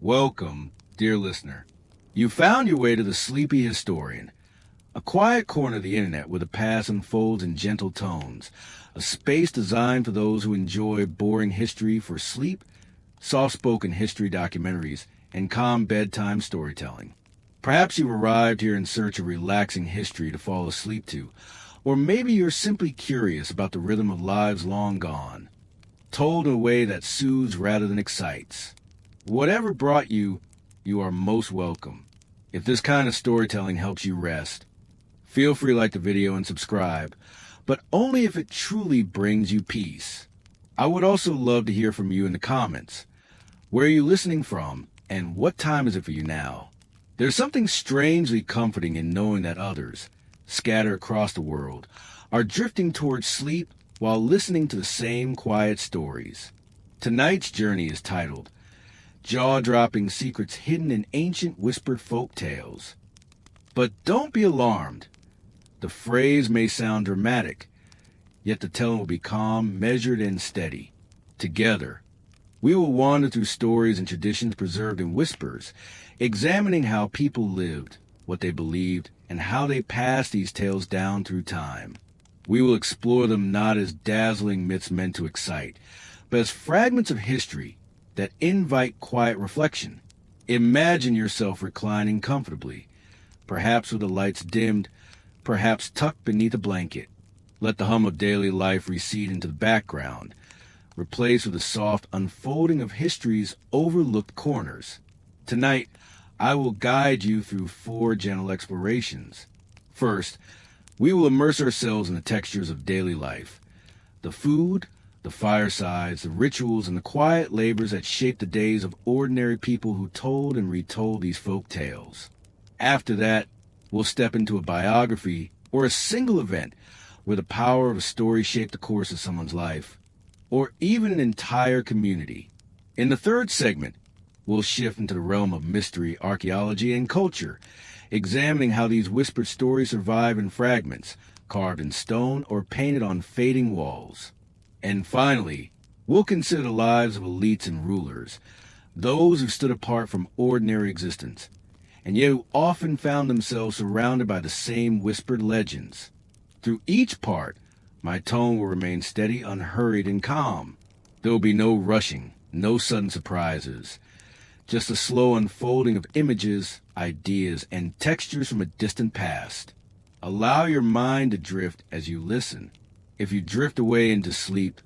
Welcome, dear listener. You found your way to the Sleepy Historian, a quiet corner of the internet where the past unfolds in gentle tones, a space designed for those who enjoy boring history for sleep, soft-spoken history documentaries, and calm bedtime storytelling. Perhaps you've arrived here in search of relaxing history to fall asleep to, or maybe you're simply curious about the rhythm of lives long gone, told in a way that soothes rather than excites. Whatever brought you, you are most welcome. If this kind of storytelling helps you rest, feel free to like the video and subscribe, but only if it truly brings you peace. I would also love to hear from you in the comments. Where are you listening from, and what time is it for you now? There's something strangely comforting in knowing that others, scattered across the world, are drifting towards sleep while listening to the same quiet stories. Tonight's journey is titled, Jaw-Dropping Secrets Hidden in Ancient Whispered Folk Tales. But don't be alarmed. The phrase may sound dramatic, yet the telling will be calm, measured, and steady. Together, we will wander through stories and traditions preserved in whispers, examining how people lived, what they believed, and how they passed these tales down through time. We will explore them not as dazzling myths meant to excite, but as fragments of history that invite quiet reflection. Imagine yourself reclining comfortably, perhaps with the lights dimmed, perhaps tucked beneath a blanket. Let the hum of daily life recede into the background, replaced with the soft unfolding of history's overlooked corners. Tonight, I will guide you through 4 gentle explorations. First, we will immerse ourselves in the textures of daily life. The food, the firesides, the rituals, and the quiet labors that shape the days of ordinary people who told and retold these folk tales. After that, we'll step into a biography or a single event where the power of a story shaped the course of someone's life, or even an entire community. In the third segment, we'll shift into the realm of mystery, archaeology, and culture, examining how these whispered stories survive in fragments, carved in stone or painted on fading walls. And finally, we'll consider the lives of elites and rulers, those who stood apart from ordinary existence, and yet who often found themselves surrounded by the same whispered legends. Through each part, my tone will remain steady, unhurried, and calm. There will be no rushing, no sudden surprises, just a slow unfolding of images, ideas, and textures from a distant past. Allow your mind to drift as you listen. If you drift away into sleep,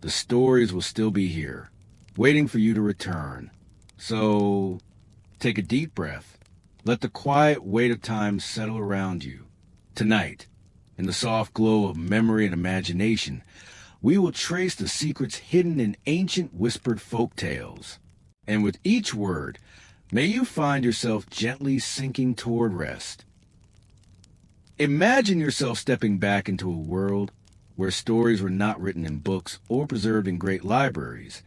the stories will still be here, waiting for you to return. So, take a deep breath. Let the quiet weight of time settle around you. Tonight, in the soft glow of memory and imagination, we will trace the secrets hidden in ancient whispered folk tales. And with each word, may you find yourself gently sinking toward rest. Imagine yourself stepping back into a world where stories were not written in books or preserved in great libraries,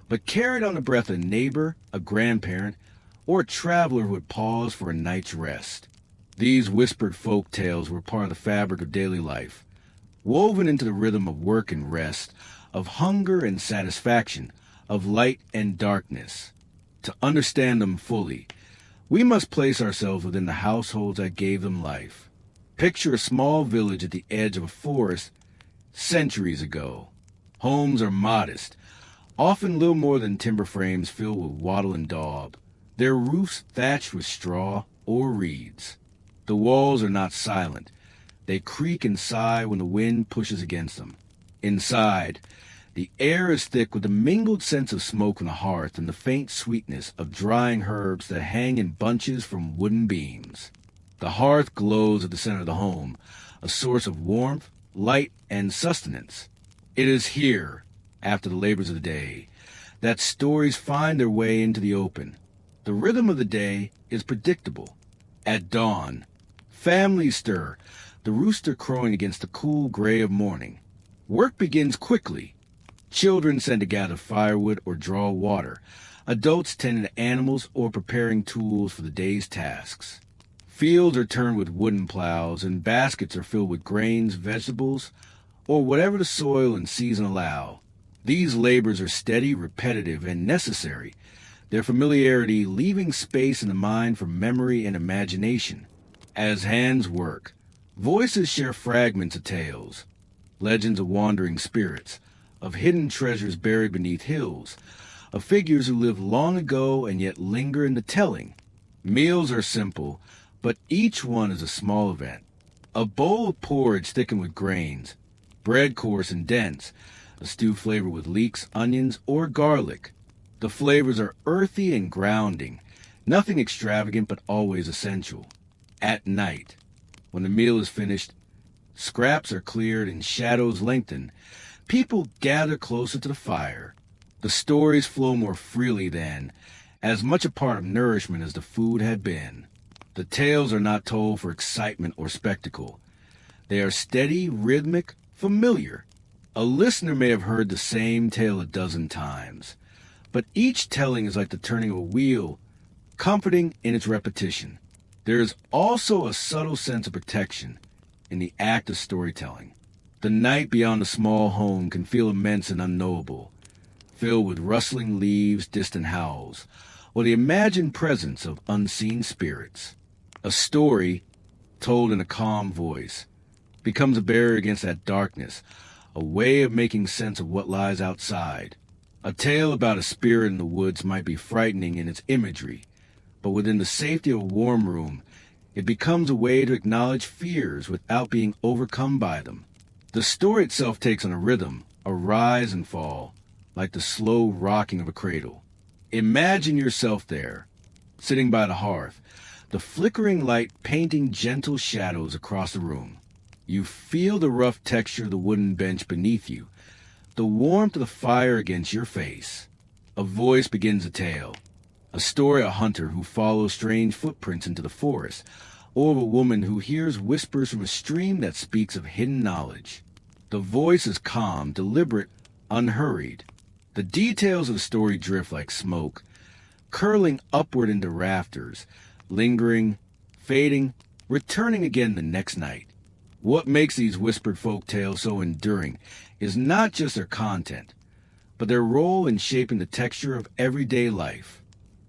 but carried on the breath of a neighbor, a grandparent, or a traveler who had paused for a night's rest. These whispered folk tales were part of the fabric of daily life, woven into the rhythm of work and rest, of hunger and satisfaction, of light and darkness. To understand them fully, we must place ourselves within the households that gave them life. Picture a small village at the edge of a forest centuries ago. Homes are modest, often little more than timber frames filled with wattle and daub, their roofs thatched with straw or reeds. The walls are not silent. They creak and sigh when the wind pushes against them. Inside, the air is thick with the mingled scent of smoke from the hearth and the faint sweetness of drying herbs that hang in bunches from wooden beams. The hearth glows at the center of the home, a source of warmth, light, and sustenance. It is here, after the labors of the day, that stories find their way into the open. The rhythm of the day is predictable. At dawn, families stir, the rooster crowing against the cool gray of morning. Work begins quickly. Children send to gather firewood or draw water. Adults tending to animals or preparing tools for the day's tasks. Fields are turned with wooden plows, and baskets are filled with grains, vegetables, or whatever the soil and season allow. These labors are steady, repetitive, and necessary, their familiarity leaving space in the mind for memory and imagination. As hands work, voices share fragments of tales, legends of wandering spirits, of hidden treasures buried beneath hills, of figures who lived long ago and yet linger in the telling. Meals are simple, but each one is a small event. A bowl of porridge thickened with grains, bread coarse and dense, a stew flavored with leeks, onions, or garlic. The flavors are earthy and grounding, nothing extravagant but always essential. At night, when the meal is finished, scraps are cleared and shadows lengthen, people gather closer to the fire. The stories flow more freely then, as much a part of nourishment as the food had been. The tales are not told for excitement or spectacle. They are steady, rhythmic, familiar. A listener may have heard the same tale a dozen times, but each telling is like the turning of a wheel, comforting in its repetition. There is also a subtle sense of protection in the act of storytelling. The night beyond the small home can feel immense and unknowable, filled with rustling leaves, distant howls, or the imagined presence of unseen spirits. A story, told in a calm voice, becomes a barrier against that darkness, a way of making sense of what lies outside. A tale about a spirit in the woods might be frightening in its imagery, but within the safety of a warm room, it becomes a way to acknowledge fears without being overcome by them. The story itself takes on a rhythm, a rise and fall, like the slow rocking of a cradle. Imagine yourself there, sitting by the hearth, the flickering light painting gentle shadows across the room. You feel the rough texture of the wooden bench beneath you, the warmth of the fire against your face. A voice begins a tale, a story of a hunter who follows strange footprints into the forest, or of a woman who hears whispers from a stream that speaks of hidden knowledge. The voice is calm, deliberate, unhurried. The details of the story drift like smoke, curling upward into rafters, lingering, fading, returning again the next night. What makes these whispered folk tales so enduring is not just their content, but their role in shaping the texture of everyday life.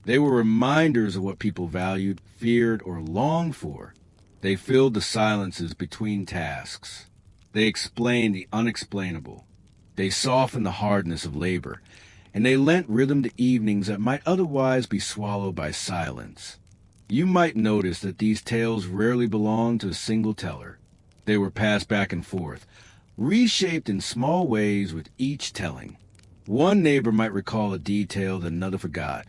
They were reminders of what people valued, feared, or longed for. They filled the silences between tasks. They explained the unexplainable. They softened the hardness of labor, and they lent rhythm to evenings that might otherwise be swallowed by silence. You might notice that these tales rarely belonged to a single teller. They were passed back and forth, reshaped in small ways with each telling. One neighbor might recall a detail that another forgot.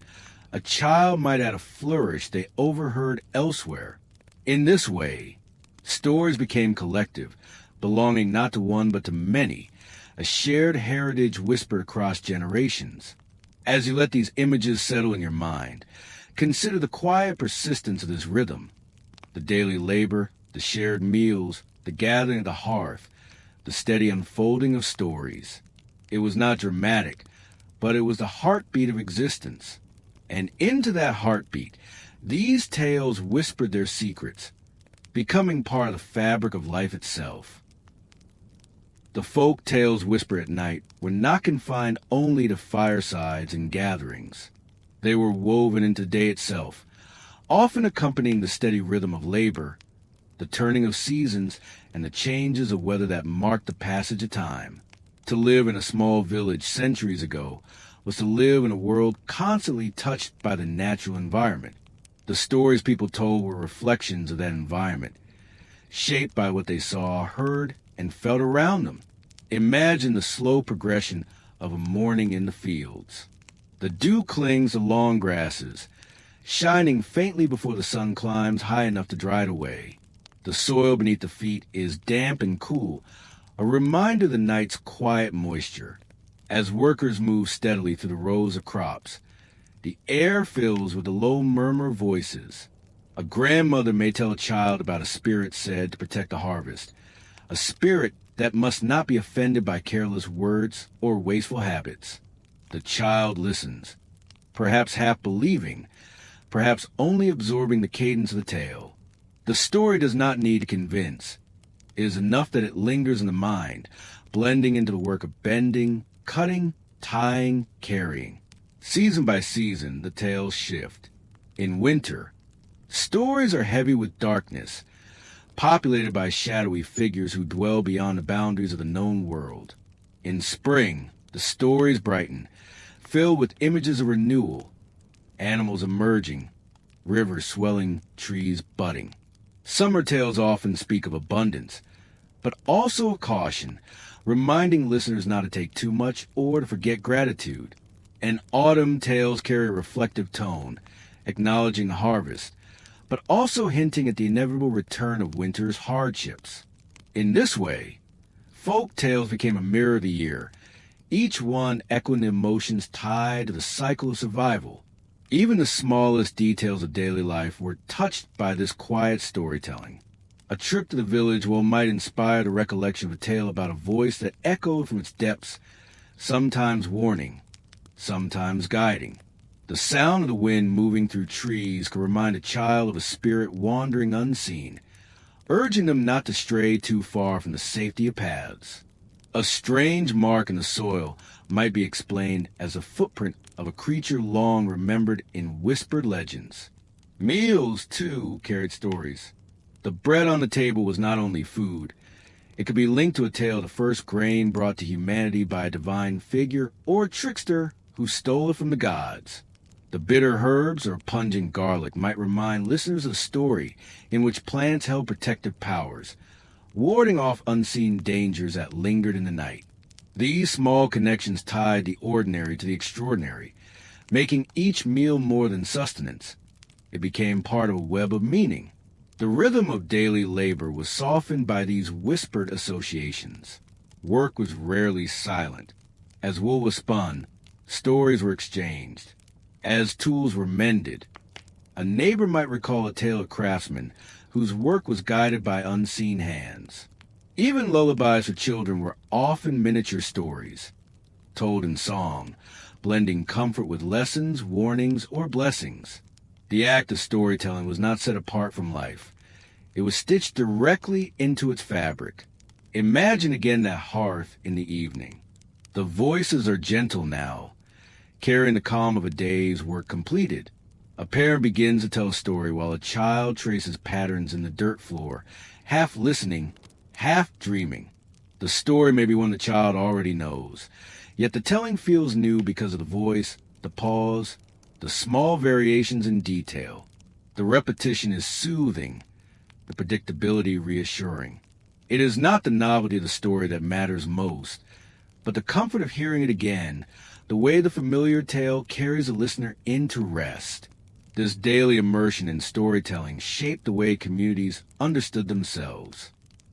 A child might add a flourish they overheard elsewhere. In this way, stories became collective, belonging not to one but to many, a shared heritage whispered across generations. As you let these images settle in your mind, consider the quiet persistence of this rhythm. The daily labor, the shared meals, the gathering of the hearth, the steady unfolding of stories. It was not dramatic, but it was the heartbeat of existence. And into that heartbeat, these tales whispered their secrets, becoming part of the fabric of life itself. The folk tales whispered at night were not confined only to firesides and gatherings. They were woven into the day itself, often accompanying the steady rhythm of labor, the turning of seasons, and the changes of weather that marked the passage of time. To live in a small village centuries ago was to live in a world constantly touched by the natural environment. The stories people told were reflections of that environment, shaped by what they saw, heard, and felt around them. Imagine the slow progression of a morning in the fields. The dew clings to long grasses, shining faintly before the sun climbs high enough to dry it away. The soil beneath the feet is damp and cool, a reminder of the night's quiet moisture. As workers move steadily through the rows of crops, the air fills with the low murmur of voices. A grandmother may tell a child about a spirit said to protect the harvest, a spirit that must not be offended by careless words or wasteful habits. The child listens, perhaps half believing, perhaps only absorbing the cadence of the tale. The story does not need to convince. It is enough that it lingers in the mind, blending into the work of bending, cutting, tying, carrying. Season by season, the tales shift. In winter, stories are heavy with darkness, populated by shadowy figures who dwell beyond the boundaries of the known world. In spring, the stories brighten, filled with images of renewal, animals emerging, rivers swelling, trees budding. Summer tales often speak of abundance, but also of caution, reminding listeners not to take too much or to forget gratitude. And autumn tales carry a reflective tone, acknowledging harvest, but also hinting at the inevitable return of winter's hardships. In this way, folk tales became a mirror of the year, each one echoing the emotions tied to the cycle of survival. Even the smallest details of daily life were touched by this quiet storytelling. A trip to the village might inspire the recollection of a tale about a voice that echoed from its depths, sometimes warning, sometimes guiding. The sound of the wind moving through trees could remind a child of a spirit wandering unseen, urging them not to stray too far from the safety of paths. A strange mark in the soil might be explained as a footprint of a creature long remembered in whispered legends. Meals, too, carried stories. The bread on the table was not only food. It could be linked to a tale of the first grain brought to humanity by a divine figure or a trickster who stole it from the gods. The bitter herbs or pungent garlic might remind listeners of a story in which plants held protective powers, warding off unseen dangers that lingered in the night. These small connections tied the ordinary to the extraordinary, making each meal more than sustenance. It became part of a web of meaning. The rhythm of daily labor was softened by these whispered associations. Work was rarely silent. As wool was spun, stories were exchanged. As tools were mended, a neighbor might recall a tale of craftsmen whose work was guided by unseen hands. Even lullabies for children were often miniature stories, told in song, blending comfort with lessons, warnings, or blessings. The act of storytelling was not set apart from life. It was stitched directly into its fabric. Imagine again that hearth in the evening. The voices are gentle now, carrying the calm of a day's work completed. A parent begins to tell a story while a child traces patterns in the dirt floor, half listening, half dreaming. The story may be one the child already knows, yet the telling feels new because of the voice, the pause, the small variations in detail. The repetition is soothing, the predictability reassuring. It is not the novelty of the story that matters most, but the comfort of hearing it again, the way the familiar tale carries a listener into rest. This daily immersion in storytelling shaped the way communities understood themselves.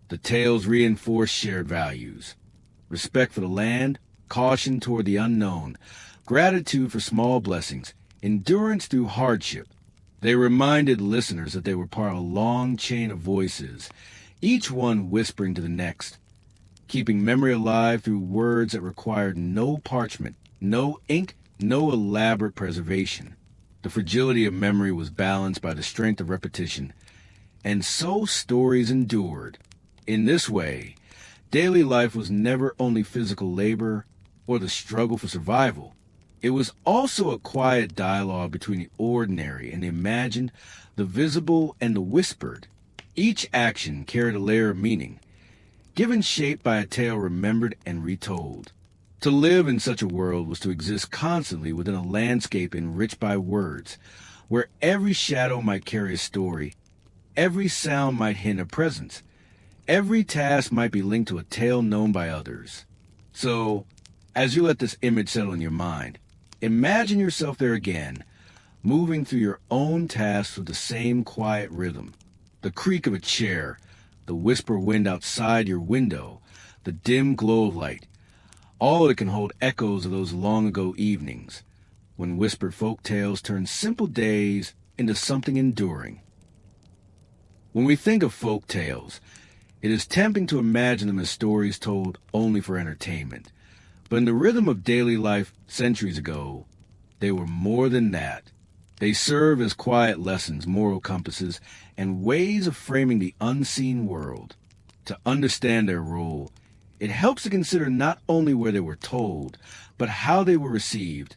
The tales reinforced shared values: respect for the land, caution toward the unknown, gratitude for small blessings, endurance through hardship. They reminded listeners that they were part of a long chain of voices, each one whispering to the next, keeping memory alive through words that required no parchment, no ink, no elaborate preservation. The fragility of memory was balanced by the strength of repetition, and so stories endured. In this way, daily life was never only physical labor or the struggle for survival. It was also a quiet dialogue between the ordinary and the imagined, the visible and the whispered. Each action carried a layer of meaning, given shape by a tale remembered and retold. To live in such a world was to exist constantly within a landscape enriched by words, where every shadow might carry a story, every sound might hint a presence, every task might be linked to a tale known by others. So, as you let this image settle in your mind, imagine yourself there again, moving through your own tasks with the same quiet rhythm. The creak of a chair, the whisper wind outside your window, the dim glow of light. All of it can hold echoes of those long-ago evenings, when whispered folk tales turned simple days into something enduring. When we think of folk tales, it is tempting to imagine them as stories told only for entertainment. But in the rhythm of daily life centuries ago, they were more than that. They serve as quiet lessons, moral compasses, and ways of framing the unseen world. To understand their role, it helps to consider not only where they were told, but how they were received,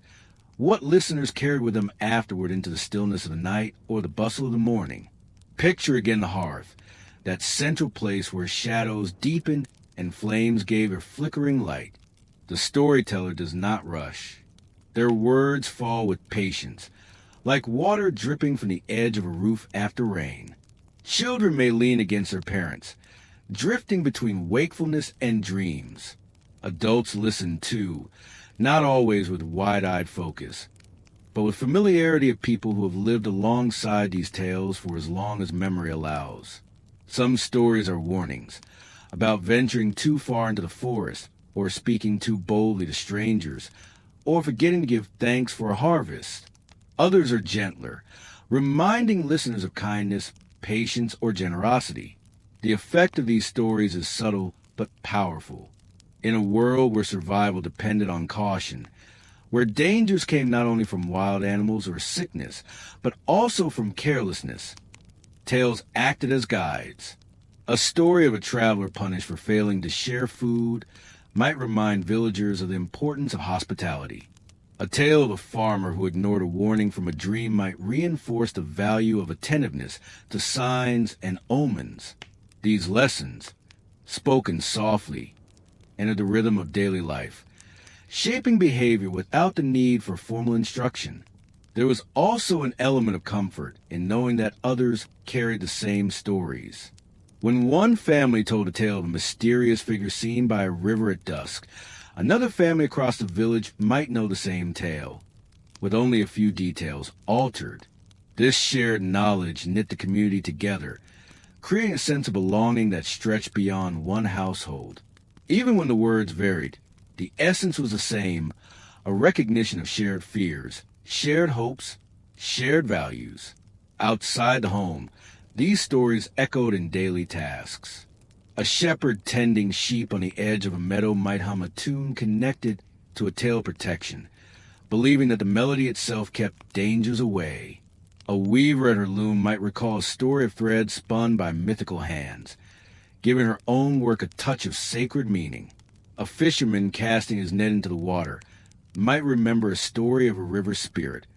what listeners carried with them afterward into the stillness of the night or the bustle of the morning. Picture again the hearth, that central place where shadows deepened and flames gave a flickering light. The storyteller does not rush. Their words fall with patience, like water dripping from the edge of a roof after rain. Children may lean against their parents, drifting between wakefulness and dreams. Adults listen too, not always with wide-eyed focus, but with familiarity of people who have lived alongside these tales for as long as memory allows. Some stories are warnings about venturing too far into the forest, or speaking too boldly to strangers, or forgetting to give thanks for a harvest. Others are gentler, reminding listeners of kindness, patience, or generosity. The effect of these stories is subtle but powerful. In a world where survival depended on caution, where dangers came not only from wild animals or sickness, but also from carelessness, tales acted as guides. A story of a traveler punished for failing to share food might remind villagers of the importance of hospitality. A tale of a farmer who ignored a warning from a dream might reinforce the value of attentiveness to signs and omens. These lessons, spoken softly, entered the rhythm of daily life, shaping behavior without the need for formal instruction. There was also an element of comfort in knowing that others carried the same stories. When one family told a tale of a mysterious figure seen by a river at dusk, another family across the village might know the same tale, with only a few details altered. This shared knowledge knit the community together, creating a sense of belonging that stretched beyond one household. Even when the words varied, the essence was the same, a recognition of shared fears, shared hopes, shared values. Outside the home, these stories echoed in daily tasks. A shepherd tending sheep on the edge of a meadow might hum a tune connected to a tale of protection, believing that the melody itself kept dangers away. A weaver at her loom might recall a story of threads spun by mythical hands, giving her own work a touch of sacred meaning. A fisherman casting his net into the water might remember a story of a river spirit,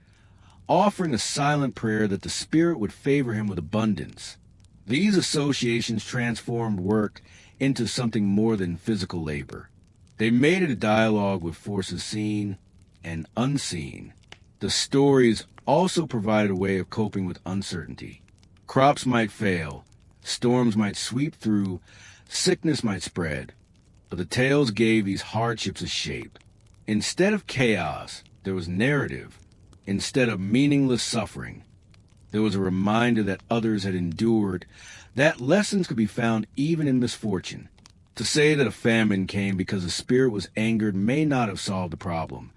offering a silent prayer that the spirit would favor him with abundance. These associations transformed work into something more than physical labor. They made it a dialogue with forces seen and unseen. The stories also provided a way of coping with uncertainty. Crops might fail, storms might sweep through, sickness might spread, but the tales gave these hardships a shape. Instead of chaos, there was narrative. Instead of meaningless suffering, there was a reminder that others had endured, that lessons could be found even in misfortune. To say that a famine came because a spirit was angered may not have solved the problem,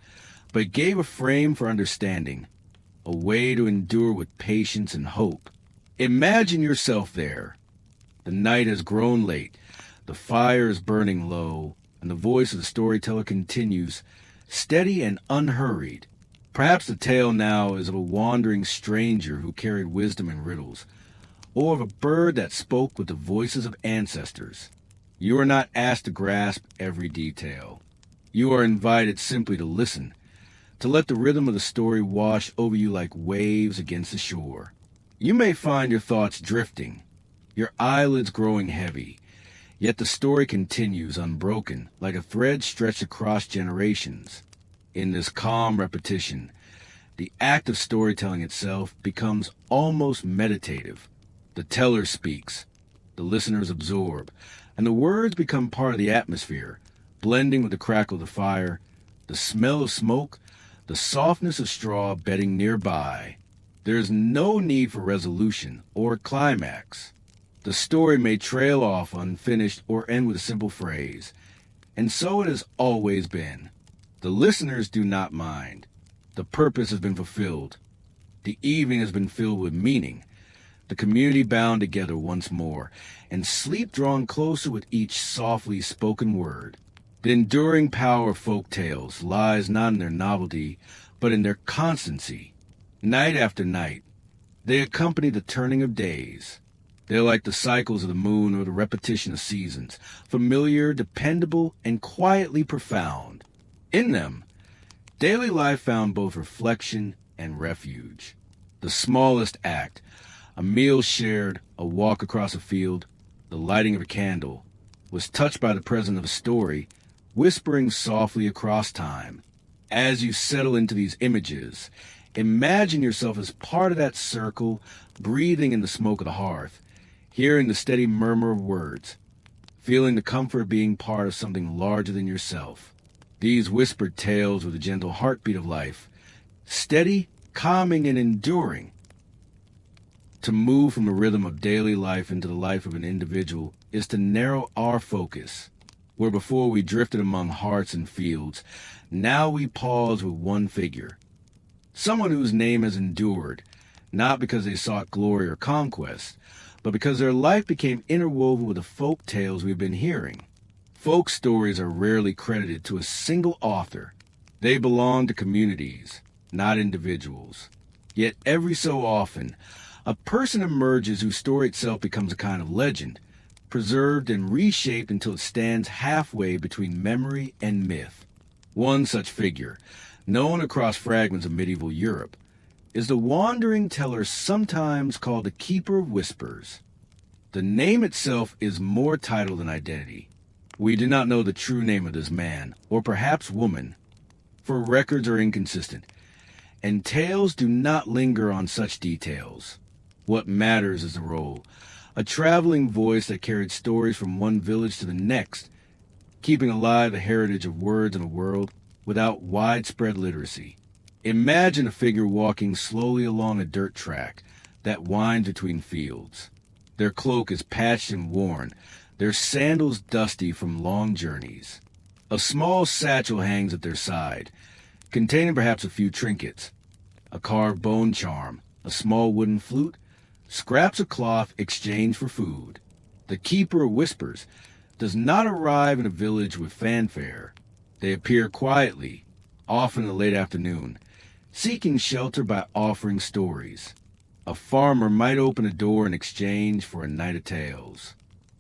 but it gave a frame for understanding, a way to endure with patience and hope. Imagine yourself there. The night has grown late, the fire is burning low, and the voice of the storyteller continues, steady and unhurried. Perhaps the tale now is of a wandering stranger who carried wisdom in riddles, or of a bird that spoke with the voices of ancestors. You are not asked to grasp every detail. You are invited simply to listen, to let the rhythm of the story wash over you like waves against the shore. You may find your thoughts drifting, your eyelids growing heavy, yet the story continues unbroken, like a thread stretched across generations. In this calm repetition, the act of storytelling itself becomes almost meditative. The teller speaks, the listeners absorb, and the words become part of the atmosphere, blending with the crackle of the fire, the smell of smoke, the softness of straw bedding nearby. There is no need for resolution or climax. The story may trail off unfinished or end with a simple phrase, and so it has always been. The listeners do not mind. The purpose has been fulfilled. The evening has been filled with meaning. The community bound together once more, and sleep drawn closer with each softly spoken word. The enduring power of folk tales lies not in their novelty, but in their constancy. Night after night, they accompany the turning of days. They're like the cycles of the moon or the repetition of seasons, familiar, dependable, and quietly profound. In them, Daily life found both reflection and refuge. The smallest act, a meal shared, a walk across a field, the lighting of a candle, was touched by the presence of a story, whispering softly across time. As you settle into these images, imagine yourself as part of that circle, breathing in the smoke of the hearth, hearing the steady murmur of words, feeling the comfort of being part of something larger than yourself. These whispered tales were the gentle heartbeat of life, steady, calming, and enduring. To move from the rhythm of daily life into the life of an individual is to narrow our focus. Where before we drifted among hearts and fields, now we pause with one figure. Someone whose name has endured, not because they sought glory or conquest, but because their life became interwoven with the folk tales we've been hearing. Folk stories are rarely credited to a single author. They belong to communities, not individuals. Yet every so often, a person emerges whose story itself becomes a kind of legend, preserved and reshaped until it stands halfway between memory and myth. One such figure, known across fragments of medieval Europe, is the wandering teller sometimes called the Keeper of Whispers. The name itself is more title than identity. We do not know the true name of this man, or perhaps woman, for records are inconsistent, and tales do not linger on such details. What matters is the role, a traveling voice that carried stories from one village to the next, keeping alive the heritage of words in a world without widespread literacy. Imagine a figure walking slowly along a dirt track that winds between fields. Their cloak is patched and worn, their sandals dusty from long journeys. A small satchel hangs at their side, containing perhaps a few trinkets, a carved bone charm, a small wooden flute, scraps of cloth exchanged for food. The Keeper of Whispers does not arrive in a village with fanfare. They appear quietly, often in the late afternoon, seeking shelter by offering stories. A farmer might open a door in exchange for a night of tales.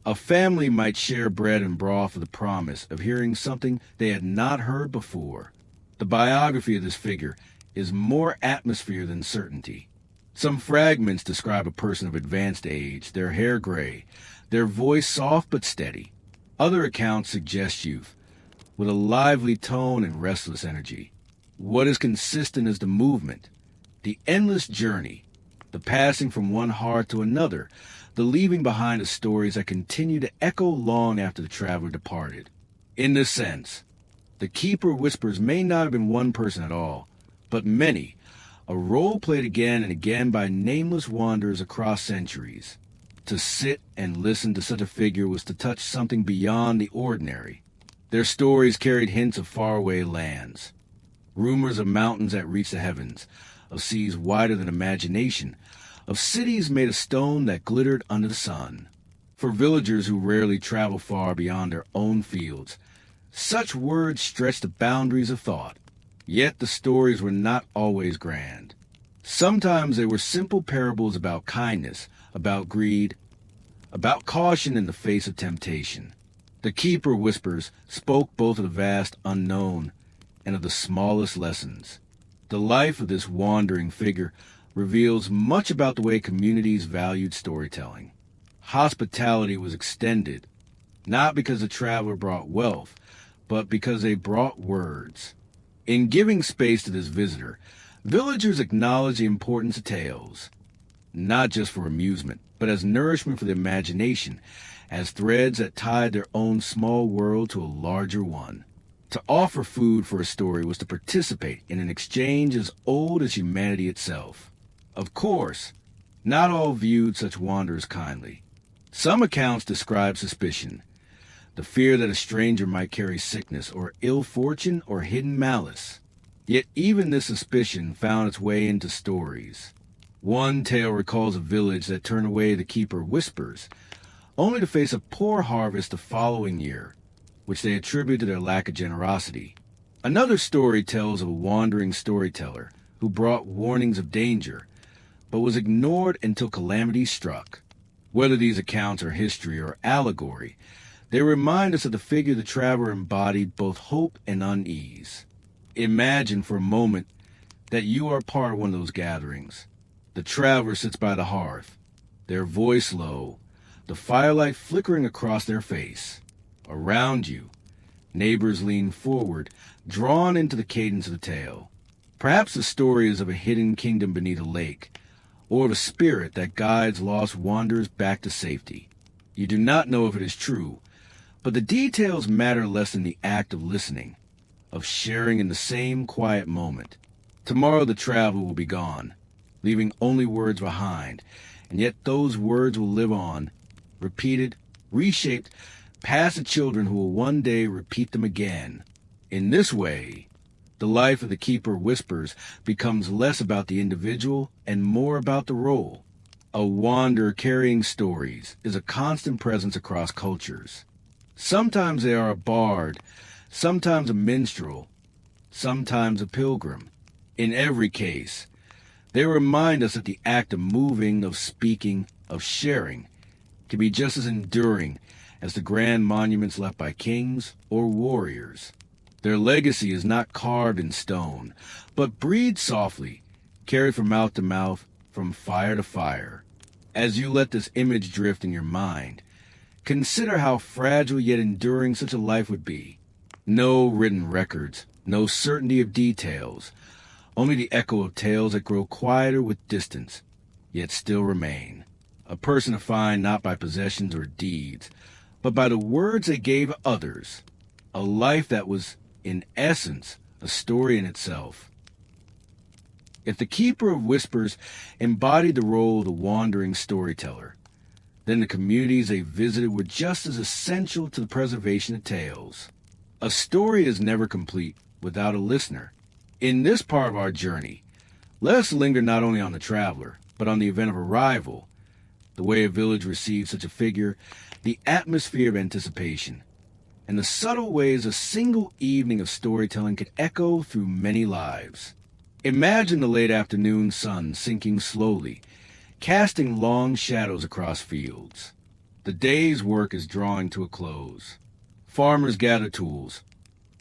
A family might share bread and broth with the promise of hearing something they had not heard before. The biography of this figure is more atmosphere than certainty. Some fragments describe a person of advanced age, their hair gray, their voice soft but steady. Other accounts suggest youth, with a lively tone and restless energy. What is consistent is the movement, the endless journey, the passing from one heart to another, the leaving behind of stories that continue to echo long after the traveler departed. In this sense, the Keeper of Whispers may not have been one person at all, but many, a role played again and again by nameless wanderers across centuries. To sit and listen to such a figure was to touch something beyond the ordinary. Their stories carried hints of faraway lands, rumors of mountains that reach the heavens, of seas wider than imagination, of cities made of stone that glittered under the sun. For villagers who rarely travel far beyond their own fields, such words stretched the boundaries of thought. Yet the stories were not always grand. Sometimes they were simple parables about kindness, about greed, about caution in the face of temptation. The Keeper of Whispers spoke both of the vast unknown and of the smallest lessons. The life of this wandering figure reveals much about the way communities valued storytelling. Hospitality was extended, not because the traveler brought wealth, but because they brought words. In giving space to this visitor, villagers acknowledge the importance of tales, not just for amusement, but as nourishment for the imagination, as threads that tied their own small world to a larger one. To offer food for a story was to participate in an exchange as old as humanity itself. Of course, not all viewed such wanderers kindly. Some accounts describe suspicion, the fear that a stranger might carry sickness or ill fortune or hidden malice. Yet even this suspicion found its way into stories. One tale recalls a village that turned away the Keeper of Whispers, only to face a poor harvest the following year, which they attribute to their lack of generosity. Another story tells of a wandering storyteller who brought warnings of danger, but was ignored until calamity struck. Whether these accounts are history or allegory, they remind us of the figure the traveler embodied both hope and unease. Imagine for a moment that you are part of one of those gatherings. The traveler sits by the hearth, their voice low, the firelight flickering across their face. Around you, neighbors lean forward, drawn into the cadence of the tale. Perhaps the story is of a hidden kingdom beneath a lake, or of a spirit that guides lost wanderers back to safety. You do not know if it is true, but the details matter less than the act of listening, of sharing in the same quiet moment. Tomorrow the traveler will be gone, leaving only words behind, and yet those words will live on, repeated, reshaped, past the children who will one day repeat them again. In this way, the life of the keeper whispers becomes less about the individual and more about the role. A wanderer carrying stories is a constant presence across cultures. Sometimes they are a bard, sometimes a minstrel, sometimes a pilgrim. In every case, they remind us that the act of moving, of speaking, of sharing can be just as enduring as the grand monuments left by kings or warriors. Their legacy is not carved in stone, but breathed softly, carried from mouth to mouth, from fire to fire. As you let this image drift in your mind, consider how fragile yet enduring such a life would be. No written records, no certainty of details, only the echo of tales that grow quieter with distance, yet still remain. A person defined not by possessions or deeds, but by the words they gave others. A life that was, in essence, a story in itself. If the keeper of whispers embodied the role of the wandering storyteller, then the communities they visited were just as essential to the preservation of tales. A story is never complete without a listener. In this part of our journey, let us linger not only on the traveler, but on the event of arrival, the way a village receives such a figure, the atmosphere of anticipation, and the subtle ways a single evening of storytelling could echo through many lives. Imagine the late afternoon sun sinking slowly, casting long shadows across fields. The day's work is drawing to a close. Farmers gather tools.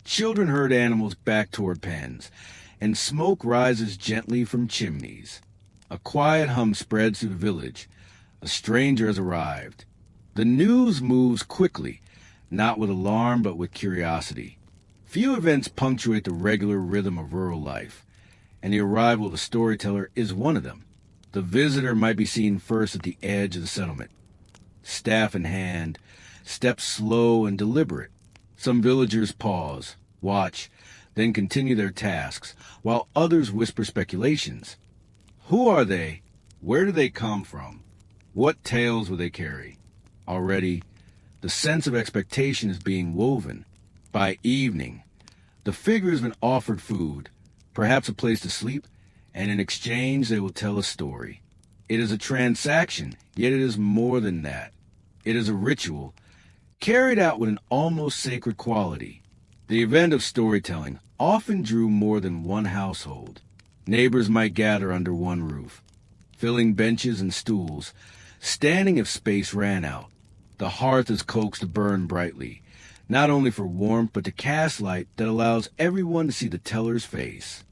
Children herd animals back toward pens, and smoke rises gently from chimneys. A quiet hum spreads through the village. A stranger has arrived. The news moves quickly, not with alarm but with curiosity. Few events punctuate the regular rhythm of rural life, and the arrival of the storyteller is one of them. The visitor might be seen first at the edge of the settlement, staff in hand, steps slow and deliberate. Some villagers pause, watch, then continue their tasks, while others whisper speculations. Who are they? Where do they come from? What tales will they carry? Already, the sense of expectation is being woven. By evening, the figure has been offered food, perhaps a place to sleep, and in exchange they will tell a story. It is a transaction, yet it is more than that. It is a ritual, carried out with an almost sacred quality. The event of storytelling often drew more than one household. Neighbors might gather under one roof, filling benches and stools, standing if space ran out. The hearth is coaxed to burn brightly, not only for warmth but to cast light that allows everyone to see the teller's face.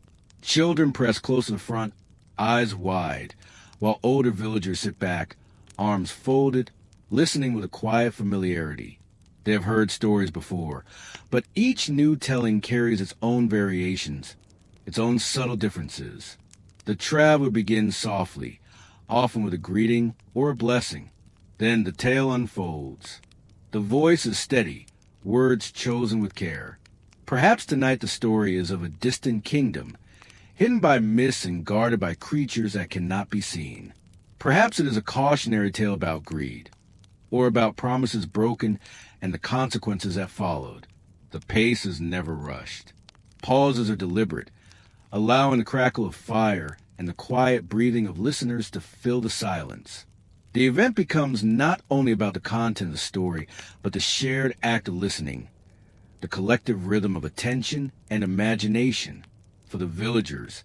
Children press close to the front, eyes wide, while older villagers sit back, arms folded, listening with a quiet familiarity. They have heard stories before, but each new telling carries its own variations, its own subtle differences. The traveler begins softly, often with a greeting or a blessing. Then the tale unfolds. The voice is steady, words chosen with care. Perhaps tonight the story is of a distant kingdom, hidden by mists and guarded by creatures that cannot be seen. Perhaps it is a cautionary tale about greed, or about promises broken and the consequences that followed. The pace is never rushed. Pauses are deliberate, allowing the crackle of fire and the quiet breathing of listeners to fill the silence. The event becomes not only about the content of the story, but the shared act of listening, the collective rhythm of attention and imagination. For the villagers,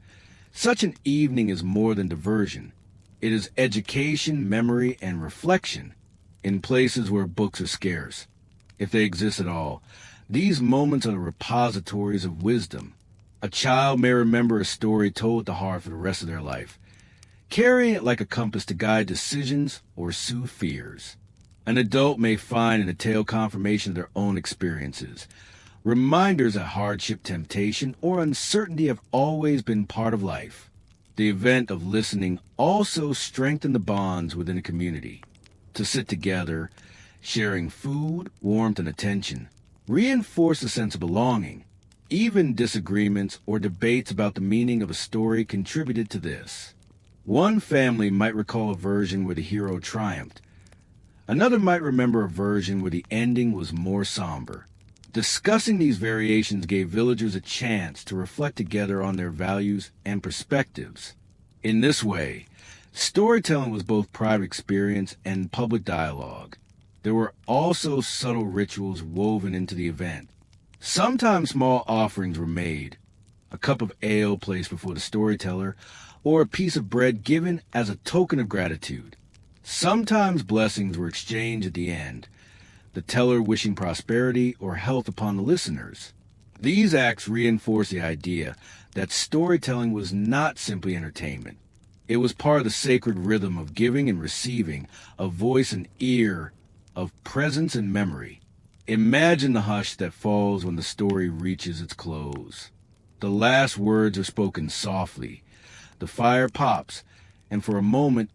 such an evening is more than diversion. It is education, memory, and reflection. In places where books are scarce, if they exist at all, these moments are the repositories of wisdom. A child may remember a story told to heart for the rest of their life, carrying it like a compass to guide decisions or soothe fears. An adult may find in a tale confirmation of their own experiences, reminders that hardship, temptation, or uncertainty have always been part of life. The event of listening also strengthens the bonds within a community. To sit together, sharing food, warmth, and attention, reinforce a sense of belonging. Even disagreements or debates about the meaning of a story contributed to this. One family might recall a version where the hero triumphed. Another might remember a version where the ending was more somber. Discussing these variations gave villagers a chance to reflect together on their values and perspectives. In this way, storytelling was both private experience and public dialogue. There were also subtle rituals woven into the event. Sometimes small offerings were made, a cup of ale placed before the storyteller, or a piece of bread given as a token of gratitude. Sometimes blessings were exchanged at the end, the teller wishing prosperity or health upon the listeners. These acts reinforce the idea that storytelling was not simply entertainment. It was part of the sacred rhythm of giving and receiving, of voice and ear, of presence and memory. Imagine the hush that falls when the story reaches its close. The last words are spoken softly. The fire pops, and for a moment,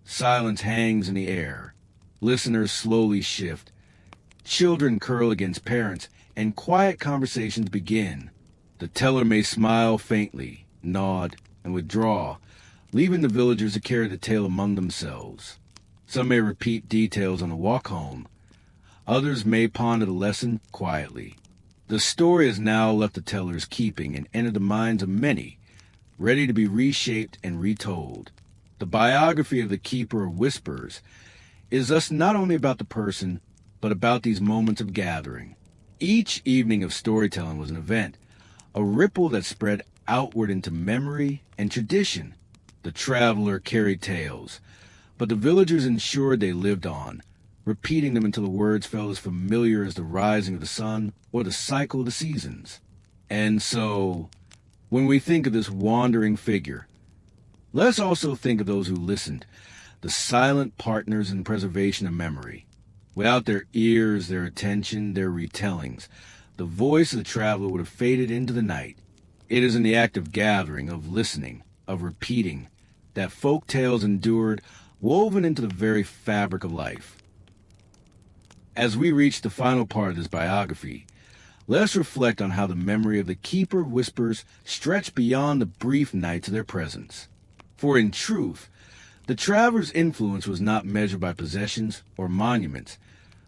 silence hangs in the air. Listeners slowly shift. Children curl against parents, and quiet conversations begin. The teller may smile faintly, nod, and withdraw, leaving the villagers to carry the tale among themselves. Some may repeat details on the walk home. Others may ponder the lesson quietly. The story is now left the teller's keeping and entered the minds of many, ready to be reshaped and retold. The biography of the Keeper of Whispers is thus not only about the person, but about these moments of gathering. Each evening of storytelling was an event, a ripple that spread outward into memory and tradition. The traveler carried tales, but the villagers ensured they lived on, repeating them until the words felt as familiar as the rising of the sun or the cycle of the seasons. And so, when we think of this wandering figure, let's also think of those who listened, the silent partners in preservation of memory. Without their ears, their attention, their retellings, the voice of the traveler would have faded into the night. It is in the act of gathering, of listening, of repeating, that folk tales endured, woven into the very fabric of life. As we reach the final part of this biography, let's reflect on how the memory of the Keeper of Whispers stretched beyond the brief nights of their presence. For in truth, the traveler's influence was not measured by possessions or monuments,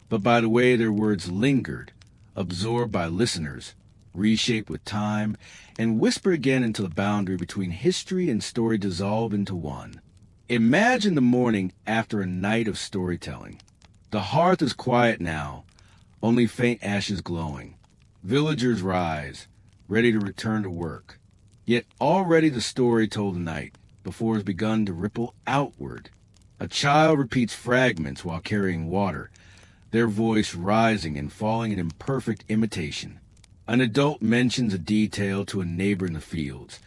but by the way their words lingered, absorbed by listeners, reshaped with time, and whispered again until the boundary between history and story dissolved into one. Imagine the morning after a night of storytelling. The hearth is quiet now, only faint ashes glowing. Villagers rise, ready to return to work. Yet already the story told tonight, before it has begun to ripple outward. A child repeats fragments while carrying water, their voice rising and falling in imperfect imitation. An adult mentions a detail to a neighbor in the fields,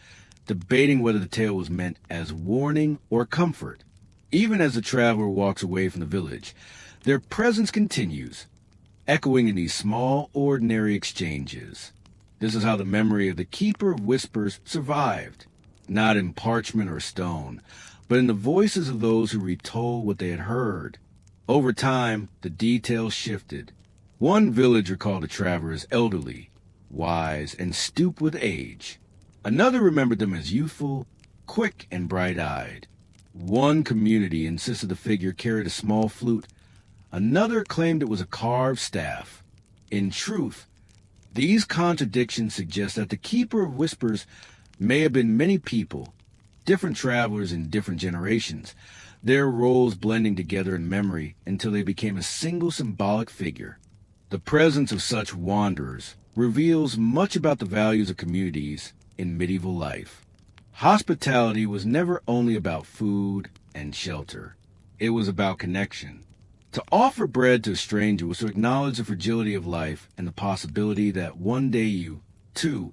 debating whether the tale was meant as warning or comfort. Even as the traveler walks away from the village, their presence continues, echoing in these small, ordinary exchanges. This is how the memory of the Keeper of Whispers survived, not in parchment or stone, but in the voices of those who retold what they had heard. Over time, the details shifted. One villager called the traveler as elderly, wise, and stooped with age. Another remembered them as youthful, quick, and bright-eyed. One community insisted the figure carried a small flute. Another claimed it was a carved staff. In truth, these contradictions suggest that the Keeper of Whispers may have been many people, different travelers in different generations, their roles blending together in memory until they became a single symbolic figure. The presence of such wanderers reveals much about the values of communities in medieval life. Hospitality was never only about food and shelter. It was about connection. To offer bread to a stranger was to acknowledge the fragility of life and the possibility that one day you, too,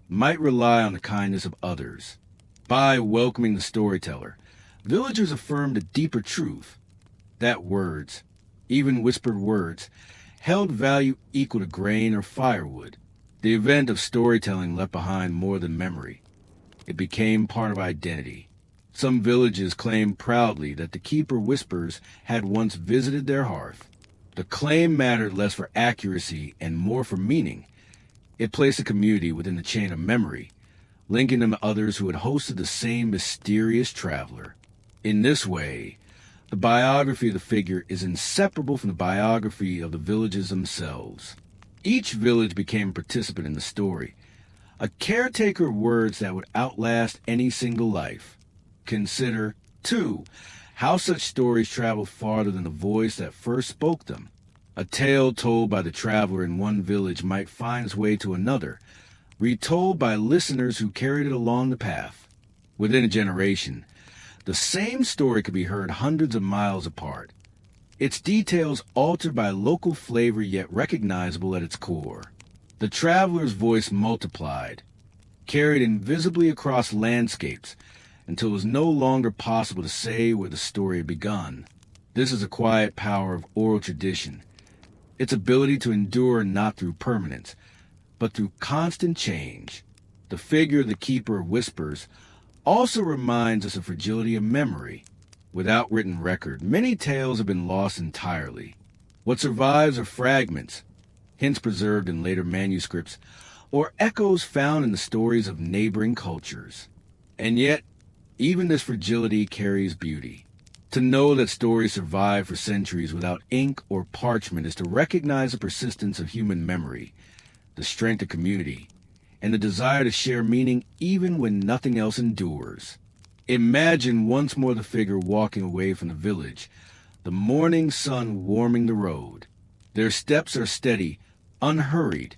might rely on the kindness of others. By welcoming the storyteller, villagers affirmed a deeper truth, that words, even whispered words, held value equal to grain or firewood. The event of storytelling left behind more than memory. It became part of identity. Some villages claimed proudly that the keeper whispers had once visited their hearth. The claim mattered less for accuracy and more for meaning. It placed a community within the chain of memory, linking them to others who had hosted the same mysterious traveler. In this way, the biography of the figure is inseparable from the biography of the villages themselves. Each village became a participant in the story, a caretaker of words that would outlast any single life. Consider, too, how such stories travel farther than the voice that first spoke them. A tale told by the traveler in one village might find its way to another, retold by listeners who carried it along the path. Within a generation, the same story could be heard hundreds of miles apart, its details altered by local flavor yet recognizable at its core. The traveler's voice multiplied, carried invisibly across landscapes until it was no longer possible to say where the story had begun. This is a quiet power of oral tradition, its ability to endure not through permanence, but through constant change. The figure of the keeper of whispers also reminds us of fragility of memory. Without written record, many tales have been lost entirely. What survives are fragments, hints preserved in later manuscripts, or echoes found in the stories of neighboring cultures. And yet, even this fragility carries beauty. To know that stories survive for centuries without ink or parchment is to recognize the persistence of human memory, the strength of community, and the desire to share meaning even when nothing else endures. Imagine once more the figure walking away from the village, the morning sun warming the road. Their steps are steady, unhurried,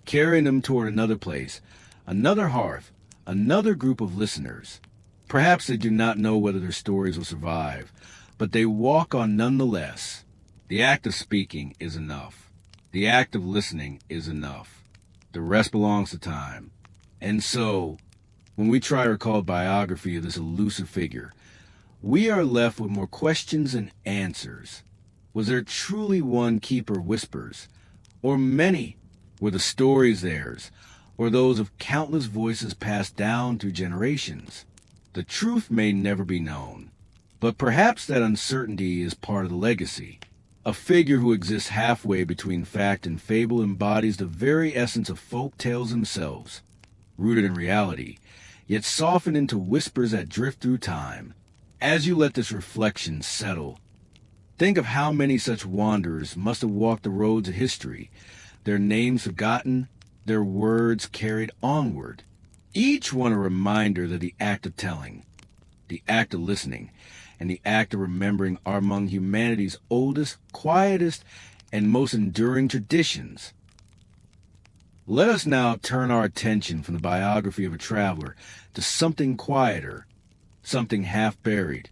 carrying them toward another place, another hearth, another group of listeners. Perhaps they do not know whether their stories will survive, but they walk on nonetheless. The act of speaking is enough. The act of listening is enough. The rest belongs to time. And so, when we try to recall a biography of this elusive figure, we are left with more questions than answers. Was there truly one keeper whispers, or many? Were the stories theirs, or those of countless voices passed down through generations? The truth may never be known, but perhaps that uncertainty is part of the legacy. A figure who exists halfway between fact and fable embodies the very essence of folk tales themselves, rooted in reality, yet softened into whispers that drift through time. As you let this reflection settle, think of how many such wanderers must have walked the roads of history, their names forgotten, their words carried onward. Each one a reminder that the act of telling, the act of listening, and the act of remembering are among humanity's oldest, quietest, and most enduring traditions. Let us now turn our attention from the biography of a traveler to something quieter, something half-buried,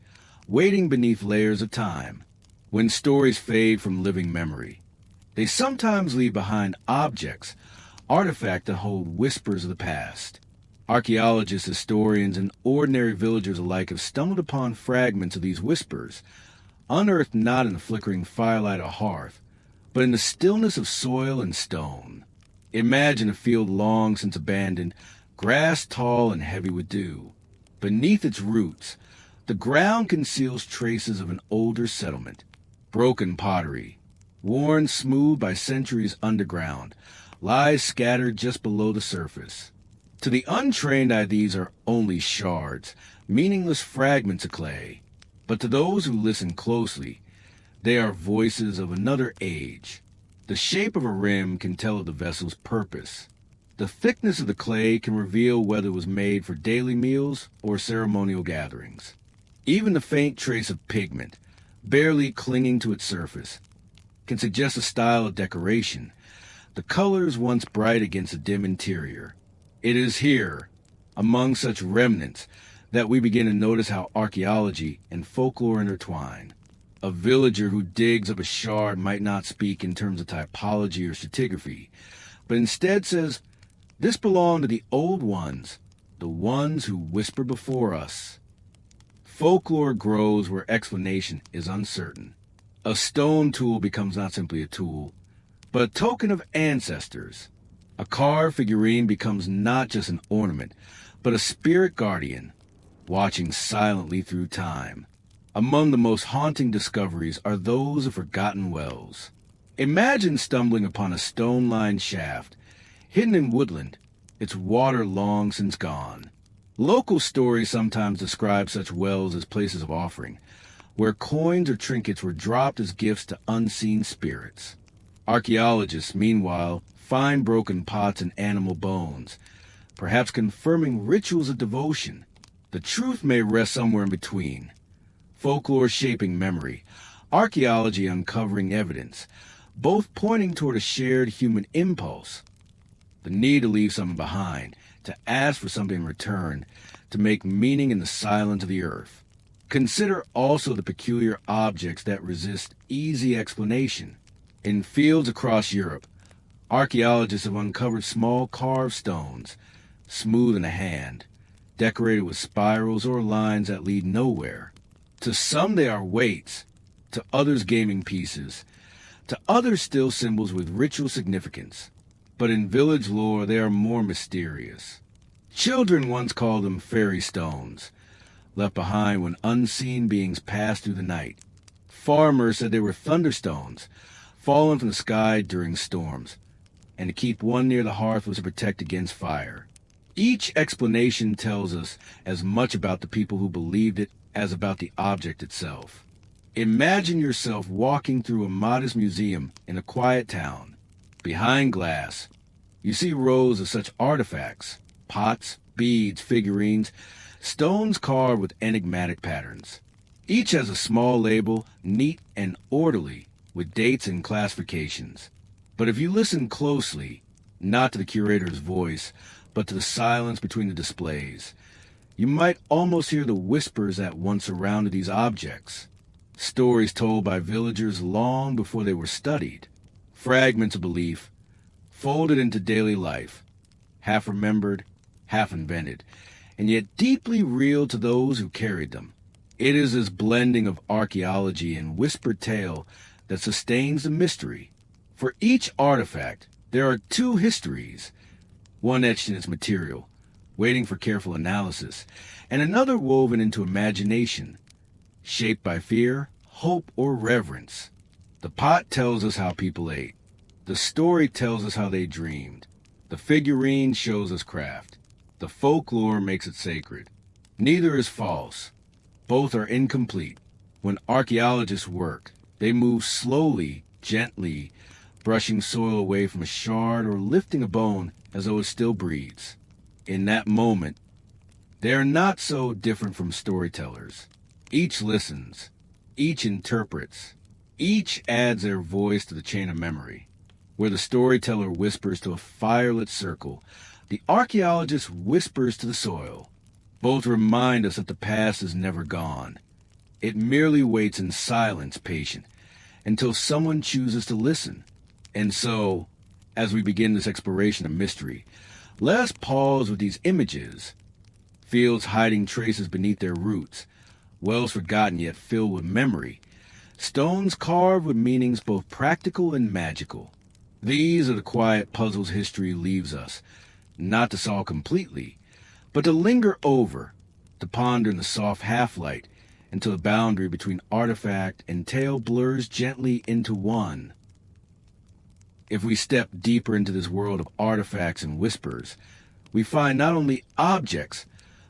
waiting beneath layers of time. When stories fade from living memory, they sometimes leave behind objects, artifacts that hold whispers of the past. Archaeologists, historians, and ordinary villagers alike have stumbled upon fragments of these whispers, unearthed not in the flickering firelight or hearth, but in the stillness of soil and stone. Imagine a field long since abandoned, grass tall and heavy with dew. Beneath its roots, the ground conceals traces of an older settlement. Broken pottery, worn smooth by centuries underground, lies scattered just below the surface. To the untrained eye, these are only shards, meaningless fragments of clay. But to those who listen closely, they are voices of another age. The shape of a rim can tell of the vessel's purpose. The thickness of the clay can reveal whether it was made for daily meals or ceremonial gatherings. Even the faint trace of pigment, barely clinging to its surface, can suggest a style of decoration, the colors once bright against a dim interior. It is here, among such remnants, that we begin to notice how archaeology and folklore intertwine. A villager who digs up a shard might not speak in terms of typology or stratigraphy, but instead says, This belonged to the old ones, the ones who whisper before us. Folklore grows where explanation is uncertain. A stone tool becomes not simply a tool, but a token of ancestors. A carved figurine becomes not just an ornament, but a spirit guardian, watching silently through time. Among the most haunting discoveries are those of forgotten wells. Imagine stumbling upon a stone-lined shaft, hidden in woodland, its water long since gone. Local stories sometimes describe such wells as places of offering, where coins or trinkets were dropped as gifts to unseen spirits. Archaeologists, meanwhile, find broken pots and animal bones, perhaps confirming rituals of devotion. The truth may rest somewhere in between. Folklore shaping memory, archaeology uncovering evidence, both pointing toward a shared human impulse. The need to leave something behind, to ask for something in return, to make meaning in the silence of the earth. Consider also the peculiar objects that resist easy explanation. In fields across Europe, archaeologists have uncovered small carved stones, smooth in the hand, decorated with spirals or lines that lead nowhere. To some they are weights, to others gaming pieces, to others still symbols with ritual significance. But in village lore they are more mysterious. Children once called them fairy stones, left behind when unseen beings passed through the night. Farmers said they were thunderstones, fallen from the sky during storms, and to keep one near the hearth was to protect against fire. Each explanation tells us as much about the people who believed it as about the object itself. Imagine yourself walking through a modest museum in a quiet town. Behind glass, you see rows of such artifacts, pots, beads, figurines, stones carved with enigmatic patterns. Each has a small label, neat and orderly, with dates and classifications. But if you listen closely, not to the curator's voice, but to the silence between the displays, you might almost hear the whispers that once surrounded these objects. Stories told by villagers long before they were studied. Fragments of belief, folded into daily life, half remembered, half invented, and yet deeply real to those who carried them. It is this blending of archaeology and whispered tale that sustains the mystery. For each artifact, there are two histories, one etched in its material, waiting for careful analysis, and another woven into imagination, shaped by fear, hope, or reverence. The pot tells us how people ate. The story tells us how they dreamed. The figurine shows us craft. The folklore makes it sacred. Neither is false. Both are incomplete. When archaeologists work, they move slowly, gently, brushing soil away from a shard or lifting a bone as though it still breathes. In that moment, they are not so different from storytellers. Each listens, each interprets, each adds their voice to the chain of memory. Where the storyteller whispers to a firelit circle, the archaeologist whispers to the soil. Both remind us that the past is never gone. It merely waits in silence, patient, until someone chooses to listen. And so, as we begin this exploration of mystery, let us pause with these images. Fields hiding traces beneath their roots, wells forgotten yet filled with memory, stones carved with meanings both practical and magical. These are the quiet puzzles history leaves us, not to solve completely, but to linger over, to ponder in the soft half-light until the boundary between artifact and tale blurs gently into one. If we step deeper into this world of artifacts and whispers, we find not only objects,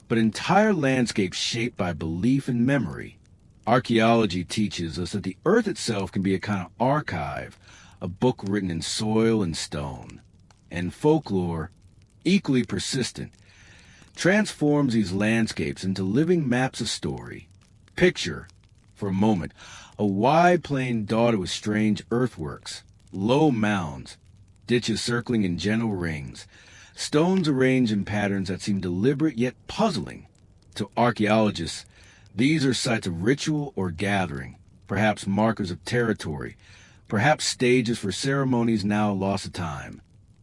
but entire landscapes shaped by belief and memory. Archaeology teaches us that the earth itself can be a kind of archive, a book written in soil and stone. And folklore, equally persistent, transforms these landscapes into living maps of story. Picture, for a moment, a wide plain dotted with strange earthworks, low mounds, ditches circling in gentle rings, stones arranged in patterns that seem deliberate yet puzzling. To archaeologists, these are sites of ritual or gathering, perhaps markers of territory, perhaps stages for ceremonies now lost to time.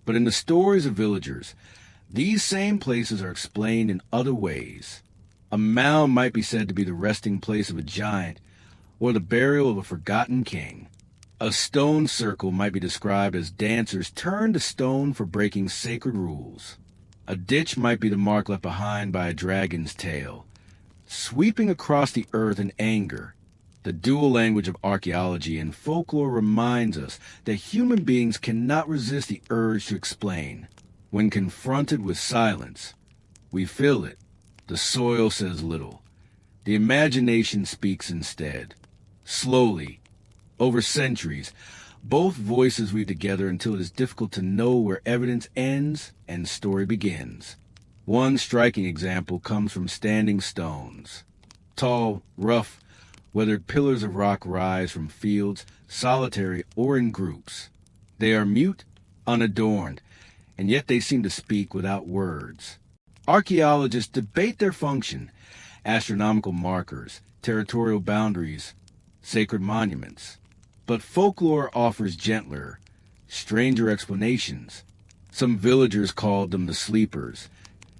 But in the stories of villagers, these same places are explained in other ways. A mound might be said to be the resting place of a giant or the burial of a forgotten king. A stone circle might be described as dancers turned to stone for breaking sacred rules. A ditch might be the mark left behind by a dragon's tail, sweeping across the earth in anger. The dual language of archaeology and folklore reminds us that human beings cannot resist the urge to explain. When confronted with silence, we feel it. The soil says little. The imagination speaks instead. Slowly, over centuries, both voices weave together until it is difficult to know where evidence ends and story begins. One striking example comes from standing stones. Tall, rough, weathered pillars of rock rise from fields, solitary or in groups. They are mute, unadorned, and yet they seem to speak without words. Archaeologists debate their function: astronomical markers, territorial boundaries, sacred monuments. But folklore offers gentler, stranger explanations. Some villagers called them the sleepers,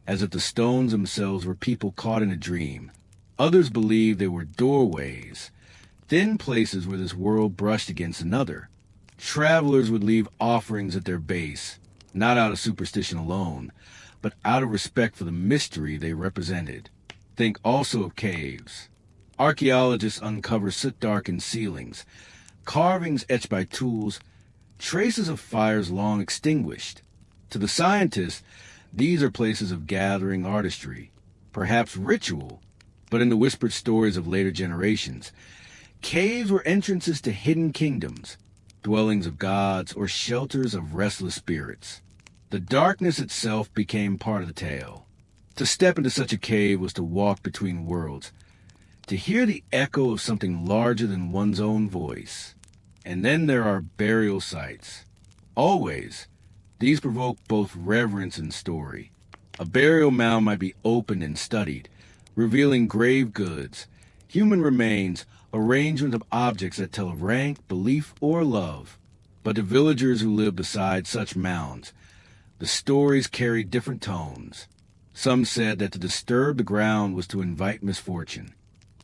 as if the stones themselves were people caught in a dream. Others believed they were doorways, thin places where this world brushed against another. Travelers would leave offerings at their base, not out of superstition alone, but out of respect for the mystery they represented. Think also of caves. Archaeologists uncover soot-darkened ceilings, carvings etched by tools, traces of fires long extinguished. To the scientists, these are places of gathering artistry, perhaps ritual, but in the whispered stories of later generations, caves were entrances to hidden kingdoms, dwellings of gods, or shelters of restless spirits. The darkness itself became part of the tale. To step into such a cave was to walk between worlds, to hear the echo of something larger than one's own voice. And then there are burial sites. Always, these provoke both reverence and story. A burial mound might be opened and studied, revealing grave goods, human remains, arrangement of objects that tell of rank, belief, or love. But to villagers who lived beside such mounds, the stories carried different tones. Some said that to disturb the ground was to invite misfortune.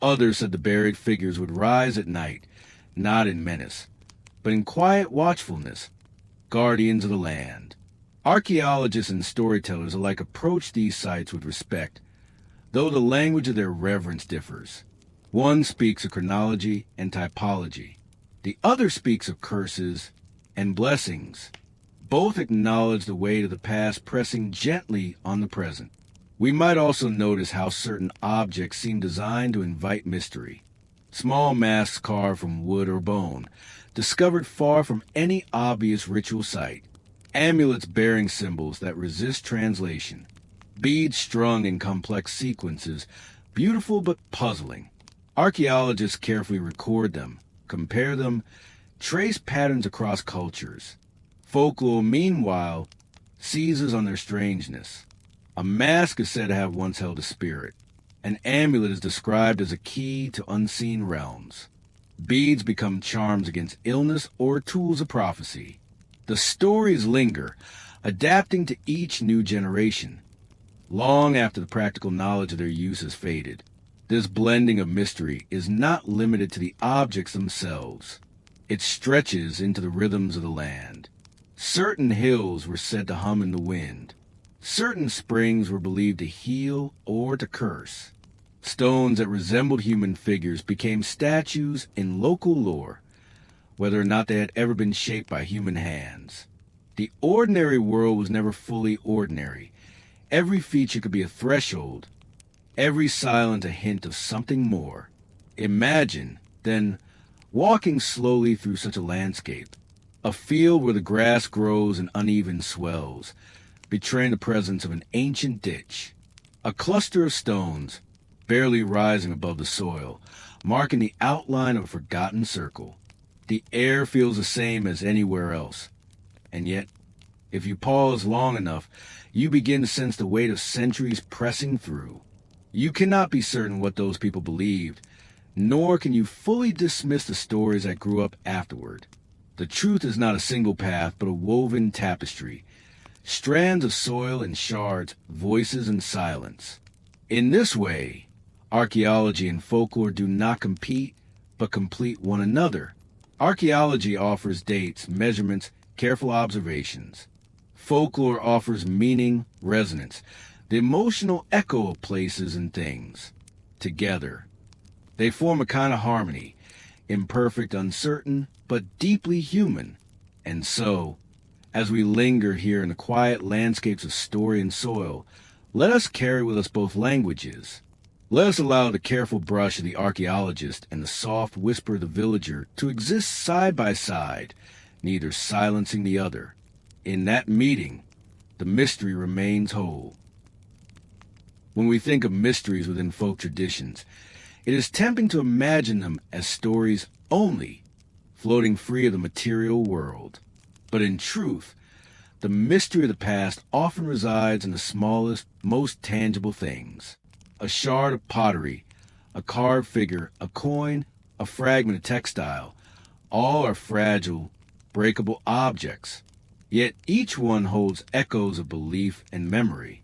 Others said the buried figures would rise at night, not in menace, but in quiet watchfulness, guardians of the land. Archaeologists and storytellers alike approach these sites with respect, though the language of their reverence differs. One speaks of chronology and typology. The other speaks of curses and blessings. Both acknowledge the weight of the past pressing gently on the present. We might also notice how certain objects seem designed to invite mystery. Small masks carved from wood or bone, discovered far from any obvious ritual site. Amulets bearing symbols that resist translation. Beads strung in complex sequences, beautiful but puzzling. Archaeologists carefully record them, compare them, trace patterns across cultures. Folklore, meanwhile, seizes on their strangeness. A mask is said to have once held a spirit. An amulet is described as a key to unseen realms. Beads become charms against illness or tools of prophecy. The stories linger, adapting to each new generation, long after the practical knowledge of their use has faded. This blending of mystery is not limited to the objects themselves. It stretches into the rhythms of the land. Certain hills were said to hum in the wind. Certain springs were believed to heal or to curse. Stones that resembled human figures became statues in local lore, whether or not they had ever been shaped by human hands. The ordinary world was never fully ordinary. Every feature could be a threshold, every silence a hint of something more. Imagine, then, walking slowly through such a landscape, a field where the grass grows in uneven swells, betraying the presence of an ancient ditch. A cluster of stones, barely rising above the soil, marking the outline of a forgotten circle. The air feels the same as anywhere else. And yet, if you pause long enough, you begin to sense the weight of centuries pressing through. You cannot be certain what those people believed, nor can you fully dismiss the stories that grew up afterward. The truth is not a single path, but a woven tapestry, strands of soil and shards, voices and silence. In this way, archaeology and folklore do not compete, but complete one another. Archaeology offers dates, measurements, careful observations. Folklore offers meaning, resonance, the emotional echo of places and things. Together, they form a kind of harmony, imperfect, uncertain, but deeply human. And so, as we linger here in the quiet landscapes of story and soil, let us carry with us both languages. Let us allow the careful brush of the archaeologist and the soft whisper of the villager to exist side by side, neither silencing the other. In that meeting, the mystery remains whole. When we think of mysteries within folk traditions, it is tempting to imagine them as stories only, floating free of the material world. But in truth, the mystery of the past often resides in the smallest, most tangible things. A shard of pottery, a carved figure, a coin, a fragment of textile, all are fragile, breakable objects. Yet each one holds echoes of belief and memory.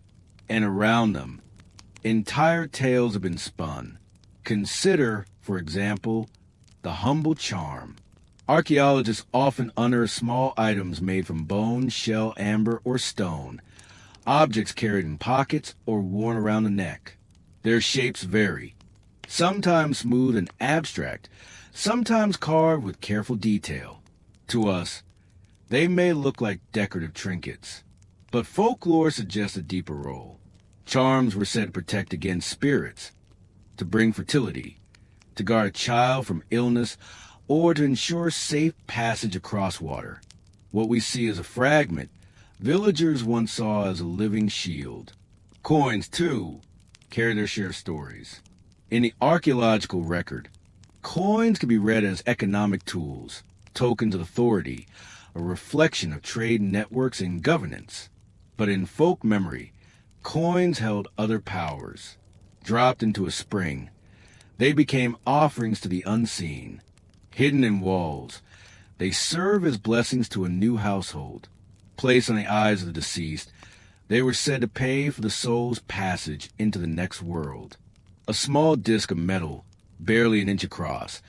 And around them, entire tales have been spun. Consider, for example, the humble charm. Archaeologists often unearth small items made from bone, shell, amber, or stone, objects carried in pockets or worn around the neck. Their shapes vary, sometimes smooth and abstract, sometimes carved with careful detail. To us, they may look like decorative trinkets, but folklore suggests a deeper role. Charms were said to protect against spirits, to bring fertility, to guard a child from illness, or to ensure safe passage across water. What we see as a fragment, villagers once saw as a living shield. Coins, too, carry their share of stories. In the archaeological record, coins can be read as economic tools, tokens of authority, a reflection of trade networks and governance. But in folk memory, coins held other powers. Dropped into a spring, they became offerings to the unseen. Hidden in walls, they serve as blessings to a new household. Placed on the eyes of the deceased, they were said to pay for the soul's passage into the next world. A small disc of metal, barely an inch across,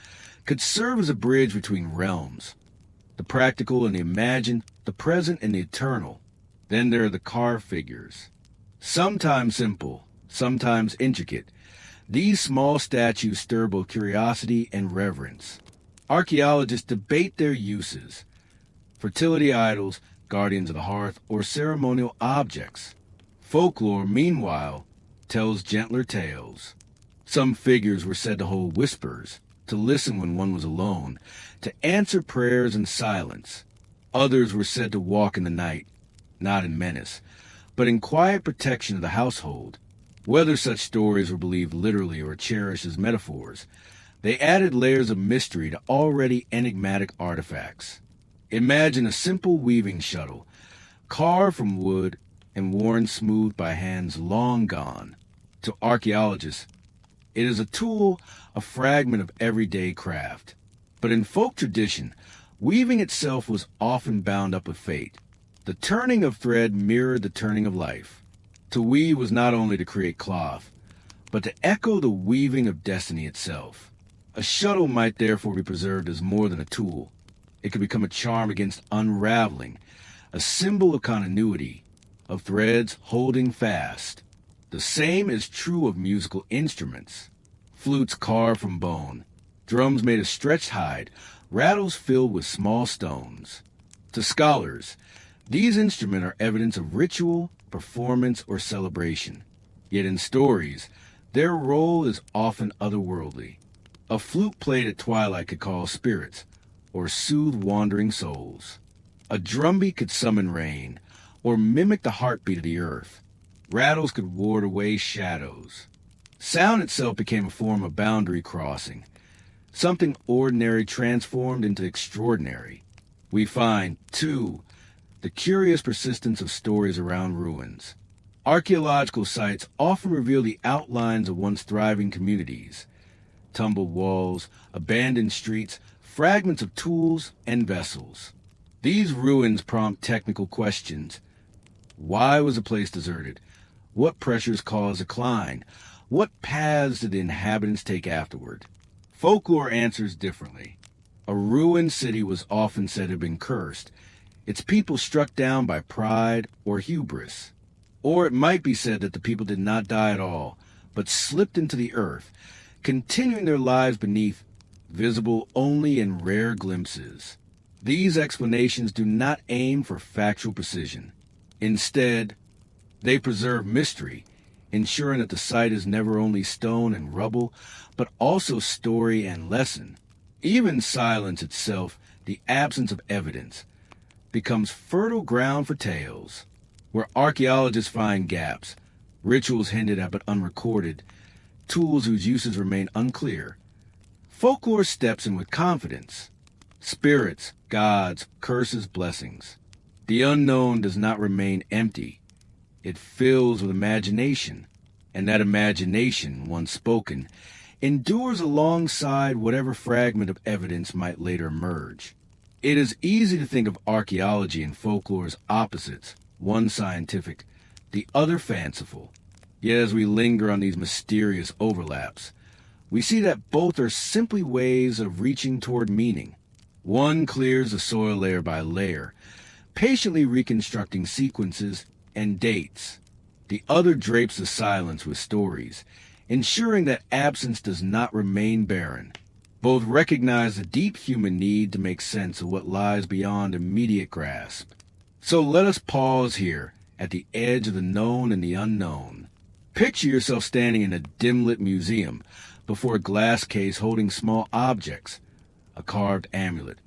could serve as a bridge between realms. The practical and the imagined, the present and the eternal. Then there are the carved figures. Sometimes simple, sometimes intricate, these small statues stir both curiosity and reverence. Archaeologists debate their uses: fertility idols, guardians of the hearth, or ceremonial objects. Folklore, meanwhile, tells gentler tales. Some figures were said to hold whispers, to listen when one was alone, to answer prayers in silence. Others were said to walk in the night, not in menace, but in quiet protection of the household. Whether such stories were believed literally or cherished as metaphors, they added layers of mystery to already enigmatic artifacts. Imagine a simple weaving shuttle, carved from wood and worn smooth by hands long gone. To archaeologists, it is a tool, a fragment of everyday craft. But in folk tradition, weaving itself was often bound up with fate. The turning of thread mirrored the turning of life. To weave was not only to create cloth, but to echo the weaving of destiny itself. A shuttle might therefore be preserved as more than a tool. It could become a charm against unraveling, a symbol of continuity, of threads holding fast. The same is true of musical instruments. Flutes carved from bone, drums made of stretched hide, rattles filled with small stones. To scholars, these instruments are evidence of ritual, performance, or celebration. Yet in stories, their role is often otherworldly. A flute played at twilight could call spirits, or soothe wandering souls. A drumbeat could summon rain, or mimic the heartbeat of the earth. Rattles could ward away shadows. Sound itself became a form of boundary crossing, something ordinary transformed into extraordinary. We find, too, the curious persistence of stories around ruins. Archaeological sites often reveal the outlines of once thriving communities: tumbled walls, abandoned streets, fragments of tools and vessels. These ruins prompt technical questions. Why was a place deserted? What pressures caused decline? What paths did the inhabitants take afterward? Folklore answers differently. A ruined city was often said to have been cursed, its people struck down by pride or hubris. Or it might be said that the people did not die at all, but slipped into the earth, continuing their lives beneath, visible only in rare glimpses. These explanations do not aim for factual precision. Instead, they preserve mystery, ensuring that the site is never only stone and rubble, but also story and lesson. Even silence itself, the absence of evidence, becomes fertile ground for tales, where archaeologists find gaps, rituals hinted at but unrecorded, tools whose uses remain unclear. Folklore steps in with confidence. Spirits, gods, curses, blessings. The unknown does not remain empty. It fills with imagination, and that imagination, once spoken, endures alongside whatever fragment of evidence might later emerge. It is easy to think of archaeology and folklore as opposites, one scientific, the other fanciful. Yet as we linger on these mysterious overlaps, we see that both are simply ways of reaching toward meaning. One clears the soil layer by layer, patiently reconstructing sequences and dates. The other drapes the silence with stories, ensuring that absence does not remain barren. Both recognize the deep human need to make sense of what lies beyond immediate grasp. So let us pause here, at the edge of the known and the unknown. Picture yourself standing in a dim-lit museum before a glass case holding small objects, a carved amulet,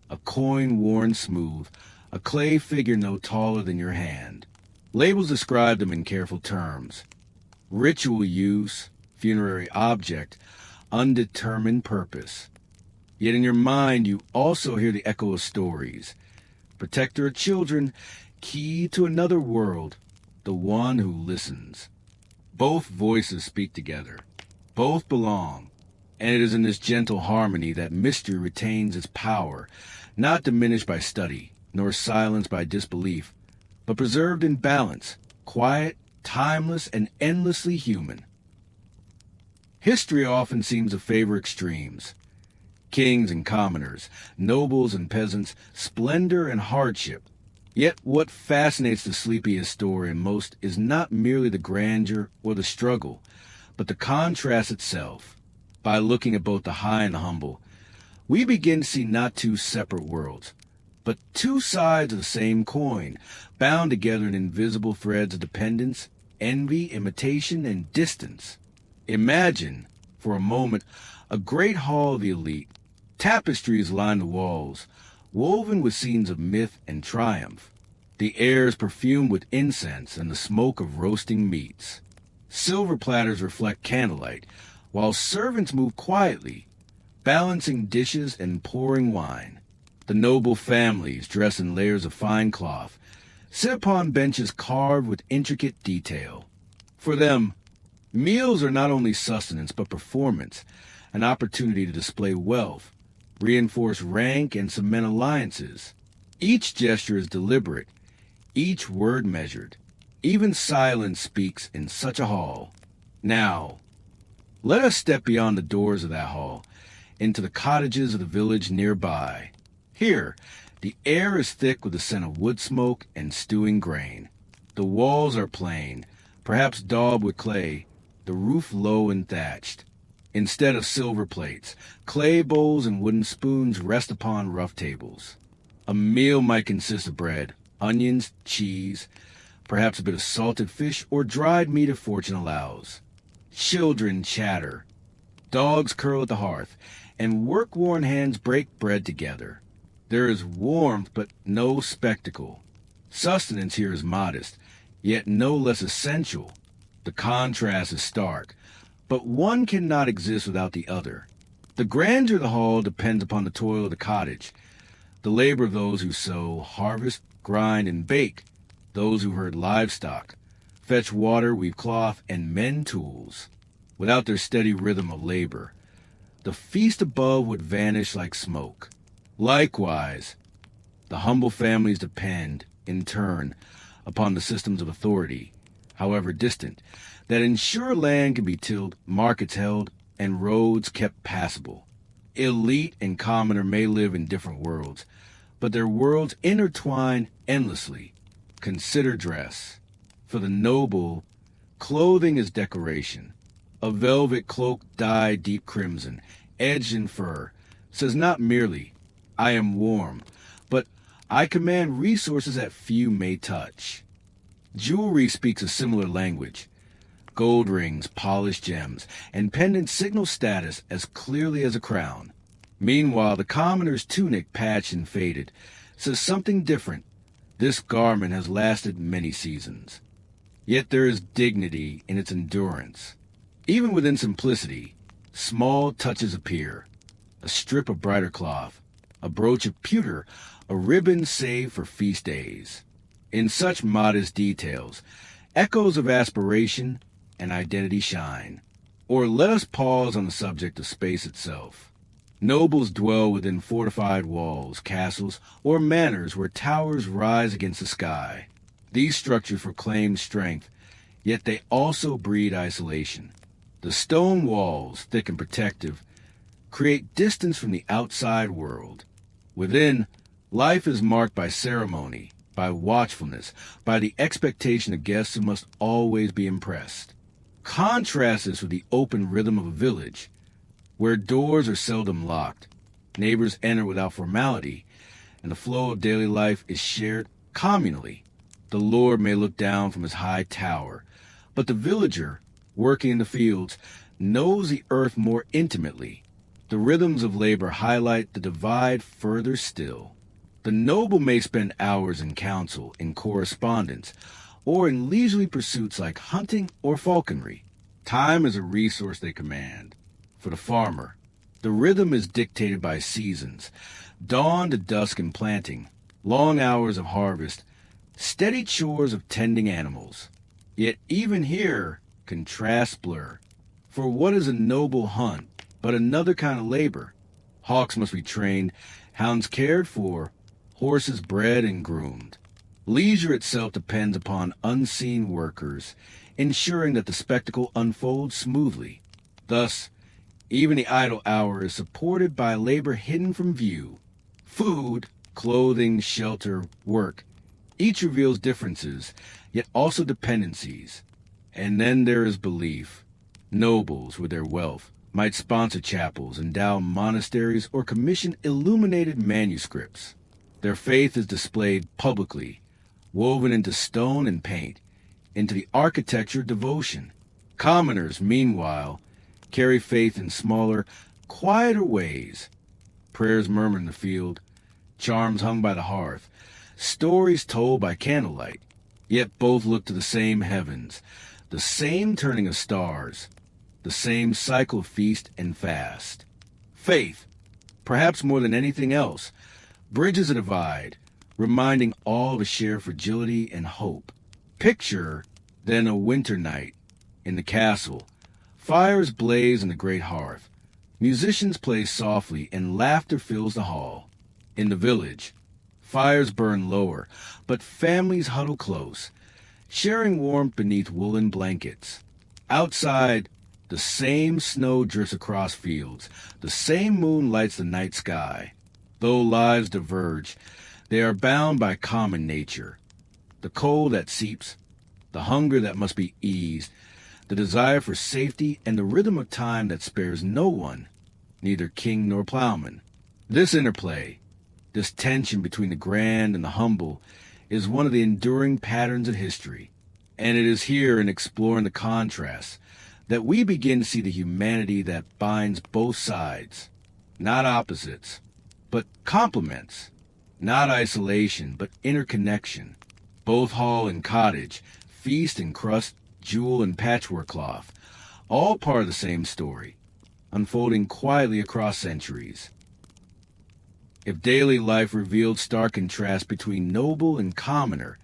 a coin worn smooth, a clay figure no taller than your hand. Labels describe them in careful terms. Ritual use, funerary object, undetermined purpose. Yet in your mind you also hear the echo of stories. Protector of children, key to another world, the one who listens. Both voices speak together. Both belong. And it is in this gentle harmony that mystery retains its power, not diminished by study, nor silenced by disbelief, but preserved in balance, quiet, timeless, and endlessly human. History often seems to favor extremes. Kings and commoners, nobles and peasants, splendor and hardship. Yet what fascinates the sleepy historian most is not merely the grandeur or the struggle, but the contrast itself. By looking at both the high and the humble, we begin to see not two separate worlds, but two sides of the same coin, bound together in invisible threads of dependence, envy, imitation, and distance. Imagine, for a moment, a great hall of the elite. Tapestries line the walls, woven with scenes of myth and triumph. The air is perfumed with incense and the smoke of roasting meats. Silver platters reflect candlelight, while servants move quietly, balancing dishes and pouring wine. The noble families, dressed in layers of fine cloth, sit upon benches carved with intricate detail. For them, meals are not only sustenance but performance, an opportunity to display wealth, reinforce rank, and cement alliances. Each gesture is deliberate, each word measured. Even silence speaks in such a hall. Now, let us step beyond the doors of that hall, into the cottages of the village nearby. Here, the air is thick with the scent of wood smoke and stewing grain. The walls are plain, perhaps daubed with clay, the roof low and thatched. Instead of silver plates, clay bowls and wooden spoons rest upon rough tables. A meal might consist of bread, onions, cheese, perhaps a bit of salted fish or dried meat if fortune allows. Children chatter. Dogs curl at the hearth, and work-worn hands break bread together. There is warmth, but no spectacle. Sustenance here is modest, yet no less essential. The contrast is stark, but one cannot exist without the other. The grandeur of the hall depends upon the toil of the cottage, the labor of those who sow, harvest, grind, and bake, those who herd livestock, fetch water, weave cloth, and mend tools. Without their steady rhythm of labor, the feast above would vanish like smoke. Likewise, the humble families depend, in turn, upon the systems of authority, however distant, that ensure land can be tilled, markets held, and roads kept passable. Elite and commoner may live in different worlds, but their worlds intertwine endlessly. Consider dress. For the noble, clothing is decoration. A velvet cloak dyed deep crimson, edged in fur, says not merely, I am warm, but I command resources that few may touch. Jewelry speaks a similar language. Gold rings, polished gems, and pendants signal status as clearly as a crown. Meanwhile, the commoner's tunic, patched and faded, says something different. This garment has lasted many seasons. Yet there is dignity in its endurance. Even within simplicity, small touches appear. A strip of brighter cloth, a brooch of pewter, a ribbon saved for feast days. In such modest details, echoes of aspiration and identity shine. Or let us pause on the subject of space itself. Nobles dwell within fortified walls, castles, or manors where towers rise against the sky. These structures proclaim strength, yet they also breed isolation. The stone walls, thick and protective, create distance from the outside world. Within, life is marked by ceremony, by watchfulness, by the expectation of guests who must always be impressed. Contrast this with the open rhythm of a village, where doors are seldom locked, neighbors enter without formality, and the flow of daily life is shared communally. The lord may look down from his high tower, but the villager, working in the fields, knows the earth more intimately. The rhythms of labor highlight the divide further still. The noble may spend hours in council, in correspondence, or in leisurely pursuits like hunting or falconry. Time is a resource they command. For the farmer, the rhythm is dictated by seasons, dawn to dusk in planting, long hours of harvest, steady chores of tending animals. Yet even here, contrasts blur. For what is a noble hunt but another kind of labor? Hawks must be trained, hounds cared for, horses bred and groomed. Leisure itself depends upon unseen workers, ensuring that the spectacle unfolds smoothly. Thus, even the idle hour is supported by labor hidden from view. Food, clothing, shelter, work, each reveals differences, yet also dependencies. And then there is belief. Nobles, with their wealth, might sponsor chapels, endow monasteries, or commission illuminated manuscripts. Their faith is displayed publicly, woven into stone and paint, into the architecture of devotion. Commoners, meanwhile, carry faith in smaller, quieter ways. Prayers murmured in the field, charms hung by the hearth, stories told by candlelight. Yet both look to the same heavens, the same turning of stars, the same cycle of feast and fast. Faith, perhaps more than anything else, bridges a divide, reminding all to share fragility and hope. Picture, then, a winter night in the castle. Fires blaze in the great hearth. Musicians play softly, and laughter fills the hall. In the village, fires burn lower, but families huddle close, sharing warmth beneath woolen blankets. Outside, the same snow drifts across fields. The same moon lights the night sky. Though lives diverge, they are bound by common nature. The cold that seeps, the hunger that must be eased, the desire for safety, and the rhythm of time that spares no one, neither king nor plowman. This interplay, this tension between the grand and the humble, is one of the enduring patterns of history. And it is here, in exploring the contrasts, that we begin to see the humanity that binds both sides. Not opposites, but complements. Not isolation, but interconnection. Both hall and cottage, feast and crust, jewel and patchwork cloth, all part of the same story, unfolding quietly across centuries. If daily life revealed stark contrast between noble and commoner,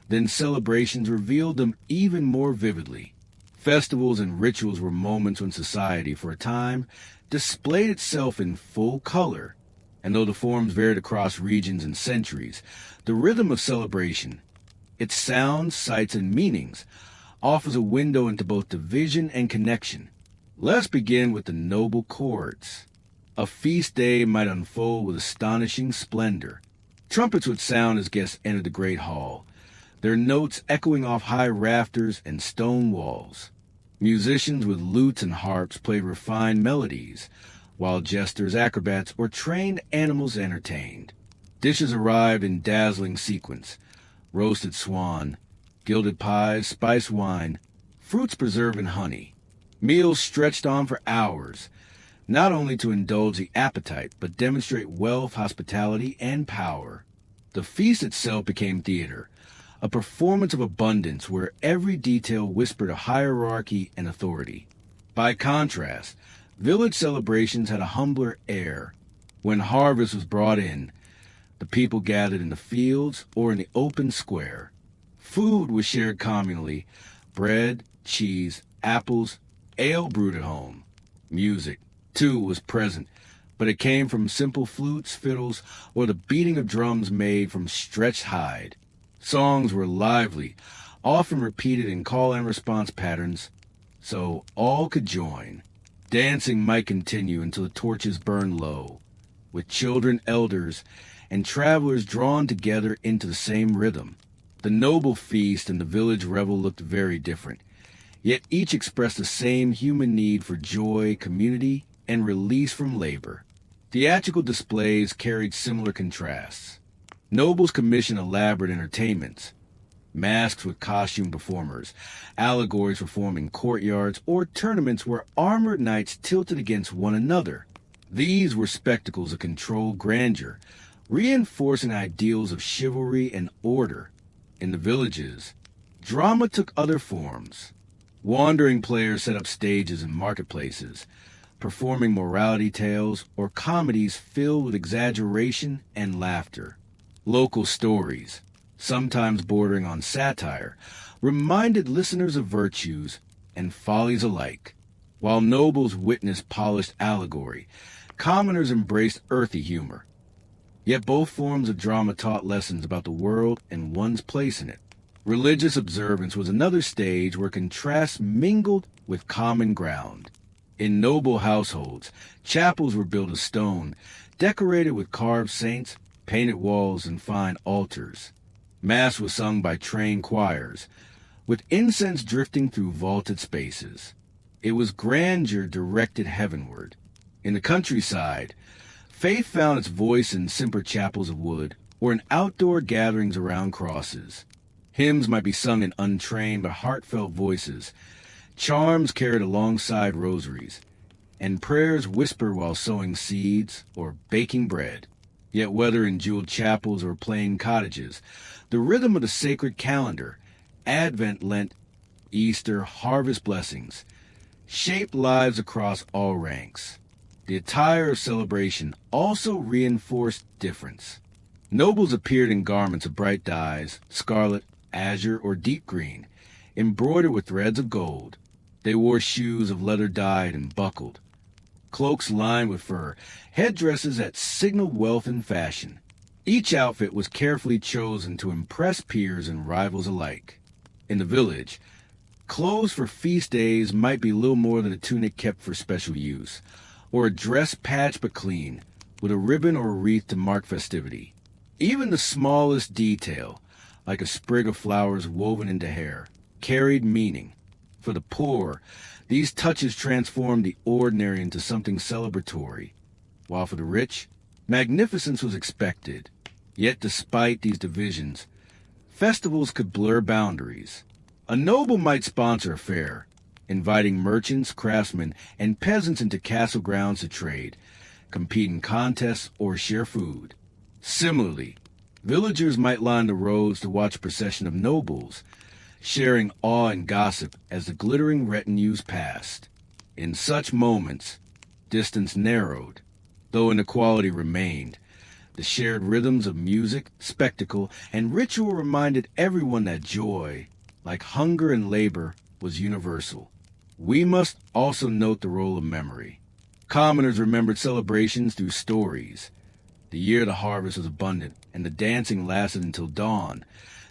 then celebrations revealed them even more vividly. Festivals and rituals were moments when society, for a time, displayed itself in full color. And though the forms varied across regions and centuries, the rhythm of celebration, Its sounds, sights, and meanings offers a window into both division and connection. Let's begin with the noble chords. A feast day might unfold with astonishing splendor. Trumpets would sound as guests entered the great hall, their notes echoing off high rafters and stone walls. Musicians with lutes and harps played refined melodies, while jesters, acrobats, or trained animals entertained. Dishes arrived in dazzling sequence: roasted swan, gilded pies, spiced wine, fruits preserved in honey. Meals stretched on for hours, not only to indulge the appetite, but demonstrate wealth, hospitality, and power. The feast itself became theater, a performance of abundance where every detail whispered a hierarchy and authority. By contrast, village celebrations had a humbler air. When harvest was brought in, the people gathered in the fields or in the open square. Food was shared communally: bread, cheese, apples, ale brewed at home. Music, too, was present, but it came from simple flutes, fiddles, or the beating of drums made from stretched hide. Songs were lively, often repeated in call and response patterns, so all could join. Dancing might continue until the torches burned low, with children, elders, and travelers drawn together into the same rhythm. The noble feast and the village revel looked very different, yet each expressed the same human need for joy, community, and release from labor. Theatrical displays carried similar contrasts. Nobles commissioned elaborate entertainments: masks with costume performers, allegories performed in courtyards, or tournaments where armored knights tilted against one another. These were spectacles of controlled grandeur, reinforcing ideals of chivalry and order. In the villages, drama took other forms. Wandering players set up stages in marketplaces, performing morality tales or comedies filled with exaggeration and laughter. Local stories, sometimes bordering on satire, reminded listeners of virtues and follies alike. While nobles witnessed polished allegory, commoners embraced earthy humor. Yet both forms of drama taught lessons about the world and one's place in it. Religious observance was another stage where contrasts mingled with common ground. In noble households, chapels were built of stone, decorated with carved saints, painted walls, and fine altars. Mass was sung by trained choirs, with incense drifting through vaulted spaces. It was grandeur directed heavenward. In the countryside, faith found its voice in simple chapels of wood or in outdoor gatherings around crosses. Hymns might be sung in untrained but heartfelt voices, charms carried alongside rosaries, and prayers whispered while sowing seeds or baking bread. Yet whether in jeweled chapels or plain cottages, the rhythm of the sacred calendar, Advent, Lent, Easter, harvest blessings, shaped lives across all ranks. The attire of celebration also reinforced difference. Nobles appeared in garments of bright dyes, scarlet, azure, or deep green, embroidered with threads of gold. They wore shoes of leather dyed and buckled, cloaks lined with fur, headdresses that signaled wealth and fashion. Each outfit was carefully chosen to impress peers and rivals alike. In the village, clothes for feast days might be little more than a tunic kept for special use, or a dress patched but clean, with a ribbon or a wreath to mark festivity. Even the smallest detail, like a sprig of flowers woven into hair, carried meaning. For the poor, these touches transformed the ordinary into something celebratory, while for the rich, magnificence was expected. Yet despite these divisions, festivals could blur boundaries. A noble might sponsor a fair, inviting merchants, craftsmen, and peasants into castle grounds to trade, compete in contests, or share food. Similarly, villagers might line the roads to watch a procession of nobles, sharing awe and gossip as the glittering retinues passed. In such moments, distance narrowed, though inequality remained. The shared rhythms of music, spectacle, and ritual reminded everyone that joy, like hunger and labor, was universal. We must also note the role of memory. Commoners remembered celebrations through stories. The year the harvest was abundant, and the dancing lasted until dawn.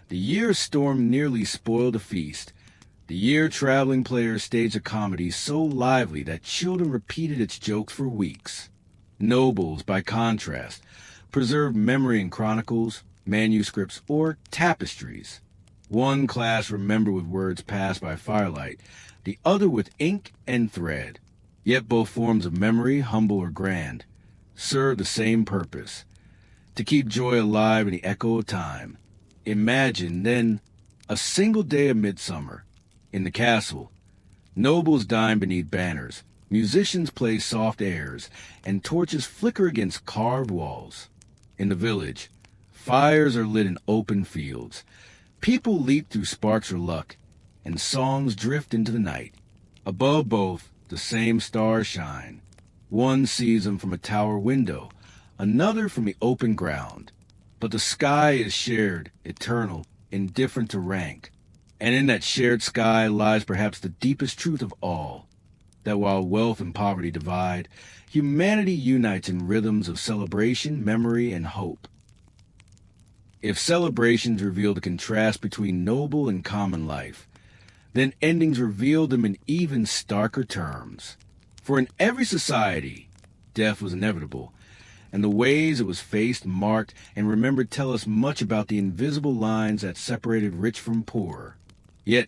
The year a storm nearly spoiled a feast. The year traveling players staged a comedy so lively that children repeated its jokes for weeks. Nobles, by contrast, preserved memory in chronicles, manuscripts, or tapestries. One class remembered with words passed by firelight, the other with ink and thread. Yet both forms of memory, humble or grand, serve the same purpose: to keep joy alive in the echo of time. Imagine, then, a single day of midsummer. In the castle, nobles dine beneath banners, musicians play soft airs, and torches flicker against carved walls. In the village, fires are lit in open fields. People leap through sparks for luck, and songs drift into the night. Above both, the same stars shine. One sees them from a tower window, another from the open ground. But the sky is shared, eternal, indifferent to rank. And in that shared sky lies perhaps the deepest truth of all, that while wealth and poverty divide, humanity unites in rhythms of celebration, memory, and hope. If celebrations reveal the contrast between noble and common life, then endings reveal them in even starker terms. For in every society, death was inevitable, and the ways it was faced, marked, and remembered tell us much about the invisible lines that separated rich from poor. Yet,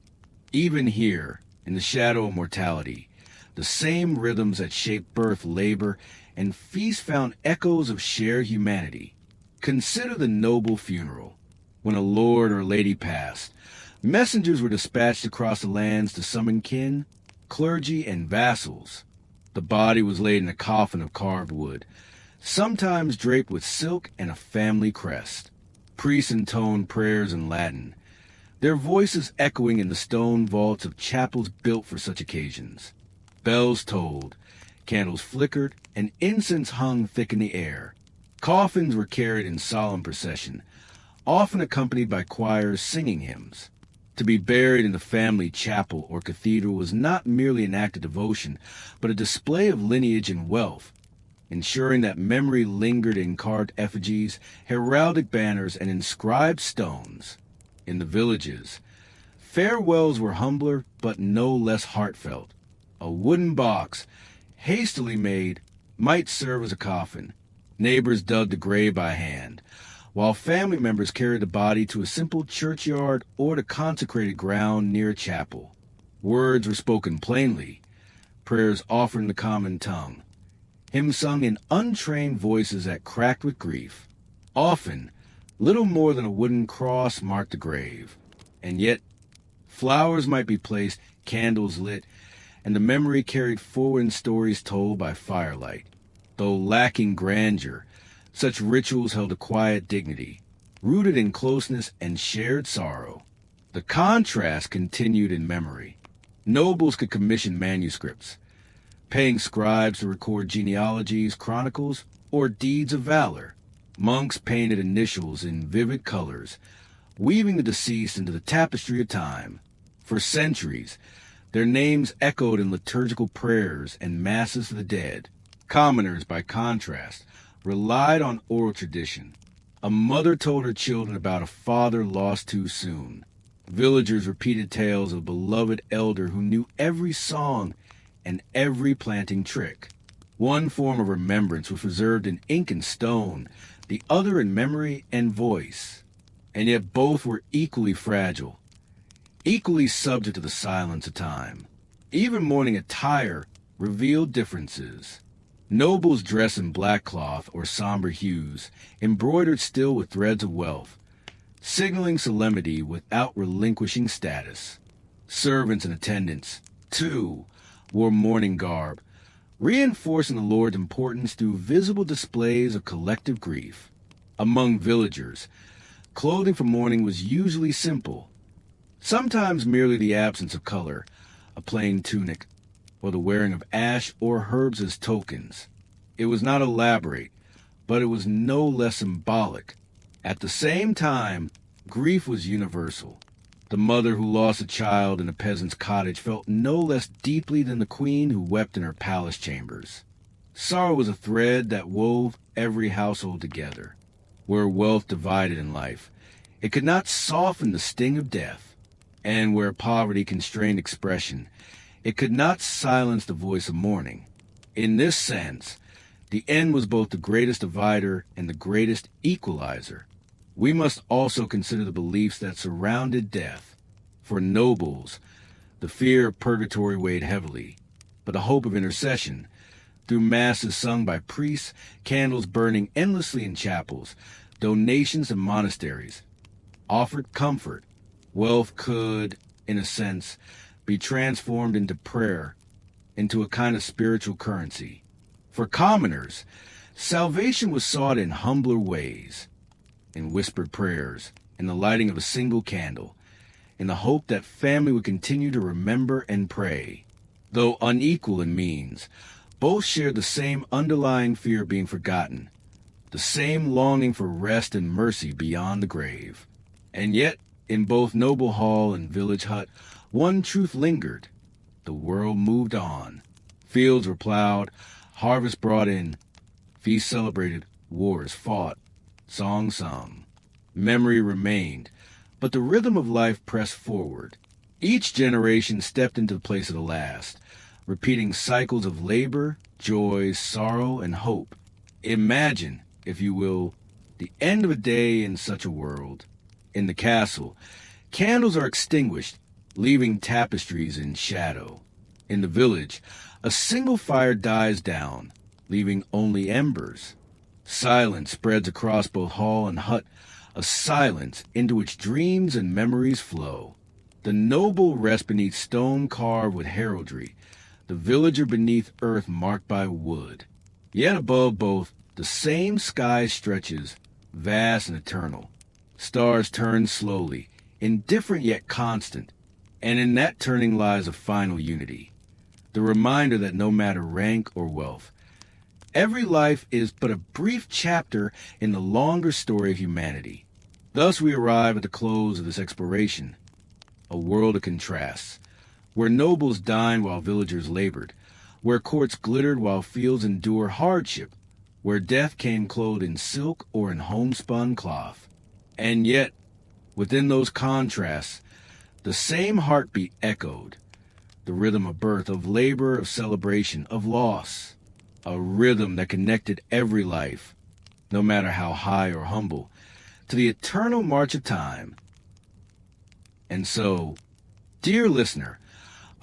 even here, in the shadow of mortality, the same rhythms that shaped birth, labor, and feast found echoes of shared humanity. Consider the noble funeral. When a lord or lady passed, messengers were dispatched across the lands to summon kin, clergy, and vassals. The body was laid in a coffin of carved wood, sometimes draped with silk and a family crest. Priests intoned prayers in Latin, their voices echoing in the stone vaults of chapels built for such occasions. Bells tolled, candles flickered, and incense hung thick in the air. Coffins were carried in solemn procession, often accompanied by choirs singing hymns. To be buried in the family chapel or cathedral was not merely an act of devotion, but a display of lineage and wealth, ensuring that memory lingered in carved effigies, heraldic banners, and inscribed stones. In the villages, farewells were humbler but no less heartfelt. A wooden box, hastily made, might serve as a coffin. Neighbors dug the grave by hand, while family members carried the body to a simple churchyard or to consecrated ground near a chapel. Words were spoken plainly, prayers offered in the common tongue, hymns sung in untrained voices that cracked with grief. Often, little more than a wooden cross marked the grave, and yet flowers might be placed, candles lit, and the memory carried forward in stories told by firelight. Though lacking grandeur, such rituals held a quiet dignity, rooted in closeness and shared sorrow. The contrast continued in memory. Nobles could commission manuscripts, paying scribes to record genealogies, chronicles, or deeds of valor. Monks painted initials in vivid colors, weaving the deceased into the tapestry of time. For centuries, their names echoed in liturgical prayers and masses for the dead. Commoners, by contrast, relied on oral tradition. A mother told her children about a father lost too soon. Villagers repeated tales of a beloved elder who knew every song and every planting trick. One form of remembrance was preserved in ink and stone, the other in memory and voice. And yet both were equally fragile, equally subject to the silence of time. Even mourning attire revealed differences. Nobles dress in black cloth or somber hues, embroidered still with threads of wealth, signaling solemnity without relinquishing status. Servants and attendants, too, wore mourning garb, reinforcing the Lord's importance through visible displays of collective grief. Among villagers, clothing for mourning was usually simple, sometimes merely the absence of color, a plain tunic, or the wearing of ash or herbs as tokens. It was not elaborate, but it was no less symbolic. At the same time, grief was universal. The mother who lost a child in a peasant's cottage felt no less deeply than the queen who wept in her palace chambers. Sorrow was a thread that wove every household together. Where wealth divided in life, It could not soften the sting of death, and where poverty constrained expression, it could not silence the voice of mourning. In this sense, the end was both the greatest divider and the greatest equalizer. We must also consider the beliefs that surrounded death. For nobles, the fear of purgatory weighed heavily, but the hope of intercession, through masses sung by priests, candles burning endlessly in chapels, donations in monasteries, offered comfort. Wealth could, in a sense, be transformed into prayer, into a kind of spiritual currency. For commoners, salvation was sought in humbler ways, in whispered prayers, in the lighting of a single candle, in the hope that family would continue to remember and pray. Though unequal in means, both shared the same underlying fear of being forgotten, the same longing for rest and mercy beyond the grave. And yet, in both noble hall and village hut, one truth lingered. The world moved on. Fields were plowed, harvests brought in, feasts celebrated, wars fought, songs sung. Memory remained, but the rhythm of life pressed forward. Each generation stepped into the place of the last, repeating cycles of labor, joy, sorrow, and hope. Imagine, if you will, the end of a day in such a world. In the castle, candles are extinguished, leaving tapestries in shadow. In the village, a single fire dies down, leaving only embers. Silence spreads across both hall and hut, a silence into which dreams and memories flow. The noble rests beneath stone carved with heraldry, the villager beneath earth marked by wood. Yet above both, the same sky stretches, vast and eternal. Stars turn slowly, indifferent yet constant, and in that turning lies a final unity. The reminder that no matter rank or wealth, every life is but a brief chapter in the longer story of humanity. Thus we arrive at the close of this exploration, a world of contrasts, where nobles dined while villagers labored, where courts glittered while fields endured hardship, where death came clothed in silk or in homespun cloth. And yet, within those contrasts, the same heartbeat echoed, the rhythm of birth, of labor, of celebration, of loss, a rhythm that connected every life, no matter how high or humble, to the eternal march of time. And so, dear listener,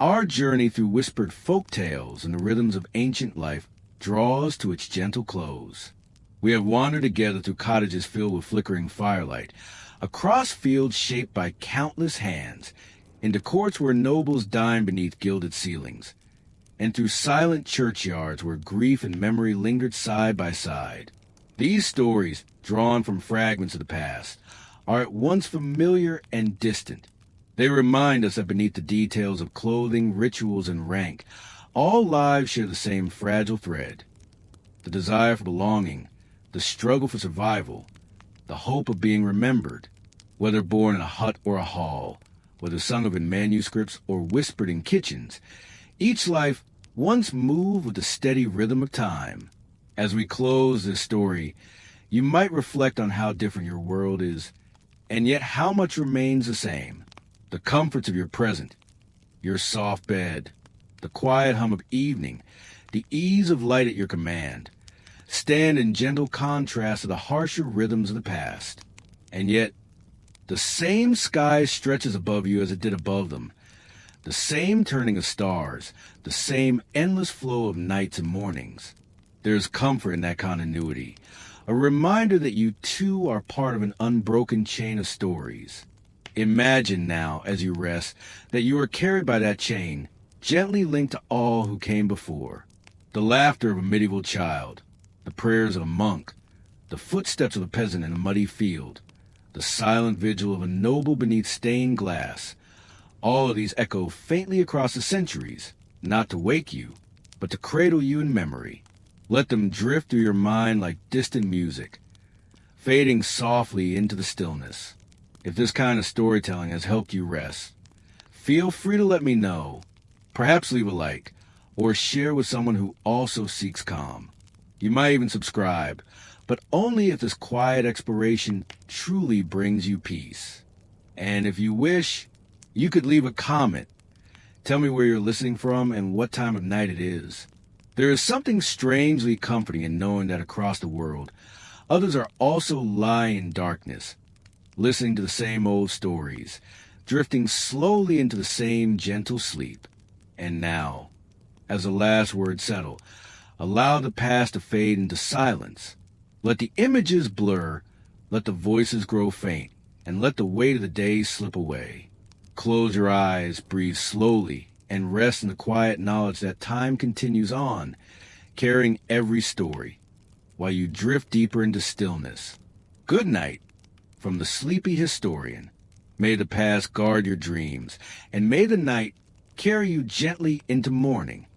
our journey through whispered folk tales and the rhythms of ancient life draws to its gentle close. We have wandered together through cottages filled with flickering firelight, across fields shaped by countless hands, into courts where nobles dined beneath gilded ceilings, and through silent churchyards where grief and memory lingered side by side. These stories, drawn from fragments of the past, are at once familiar and distant. They remind us that beneath the details of clothing, rituals, and rank, all lives share the same fragile thread: the desire for belonging, the struggle for survival, the hope of being remembered. Whether born in a hut or a hall, whether sung of in manuscripts or whispered in kitchens, each life once moved with the steady rhythm of time. As we close this story, you might reflect on how different your world is, and yet how much remains the same. The comforts of your present, your soft bed, the quiet hum of evening, the ease of light at your command, stand in gentle contrast to the harsher rhythms of the past. And yet, the same sky stretches above you as it did above them, the same turning of stars, the same endless flow of nights and mornings. There is comfort in that continuity, a reminder that you too are part of an unbroken chain of stories. Imagine now, as you rest, that you are carried by that chain, gently linked to all who came before. The laughter of a medieval child, the prayers of a monk, the footsteps of a peasant in a muddy field, the silent vigil of a noble beneath stained glass. All of these echo faintly across the centuries, not to wake you, but to cradle you in memory. Let them drift through your mind like distant music, fading softly into the stillness. If this kind of storytelling has helped you rest, feel free to let me know. Perhaps leave a like, or share with someone who also seeks calm. You might even subscribe, but only if this quiet exploration truly brings you peace. And if you wish, you could leave a comment. Tell me where you're listening from and what time of night it is. There is something strangely comforting in knowing that across the world, others are also lying in darkness, listening to the same old stories, drifting slowly into the same gentle sleep. And now, as the last words settle, allow the past to fade into silence. Let the images blur, let the voices grow faint, and let the weight of the days slip away. Close your eyes, breathe slowly, and rest in the quiet knowledge that time continues on, carrying every story, while you drift deeper into stillness. Good night from the sleepy historian. May the past guard your dreams, and may the night carry you gently into morning.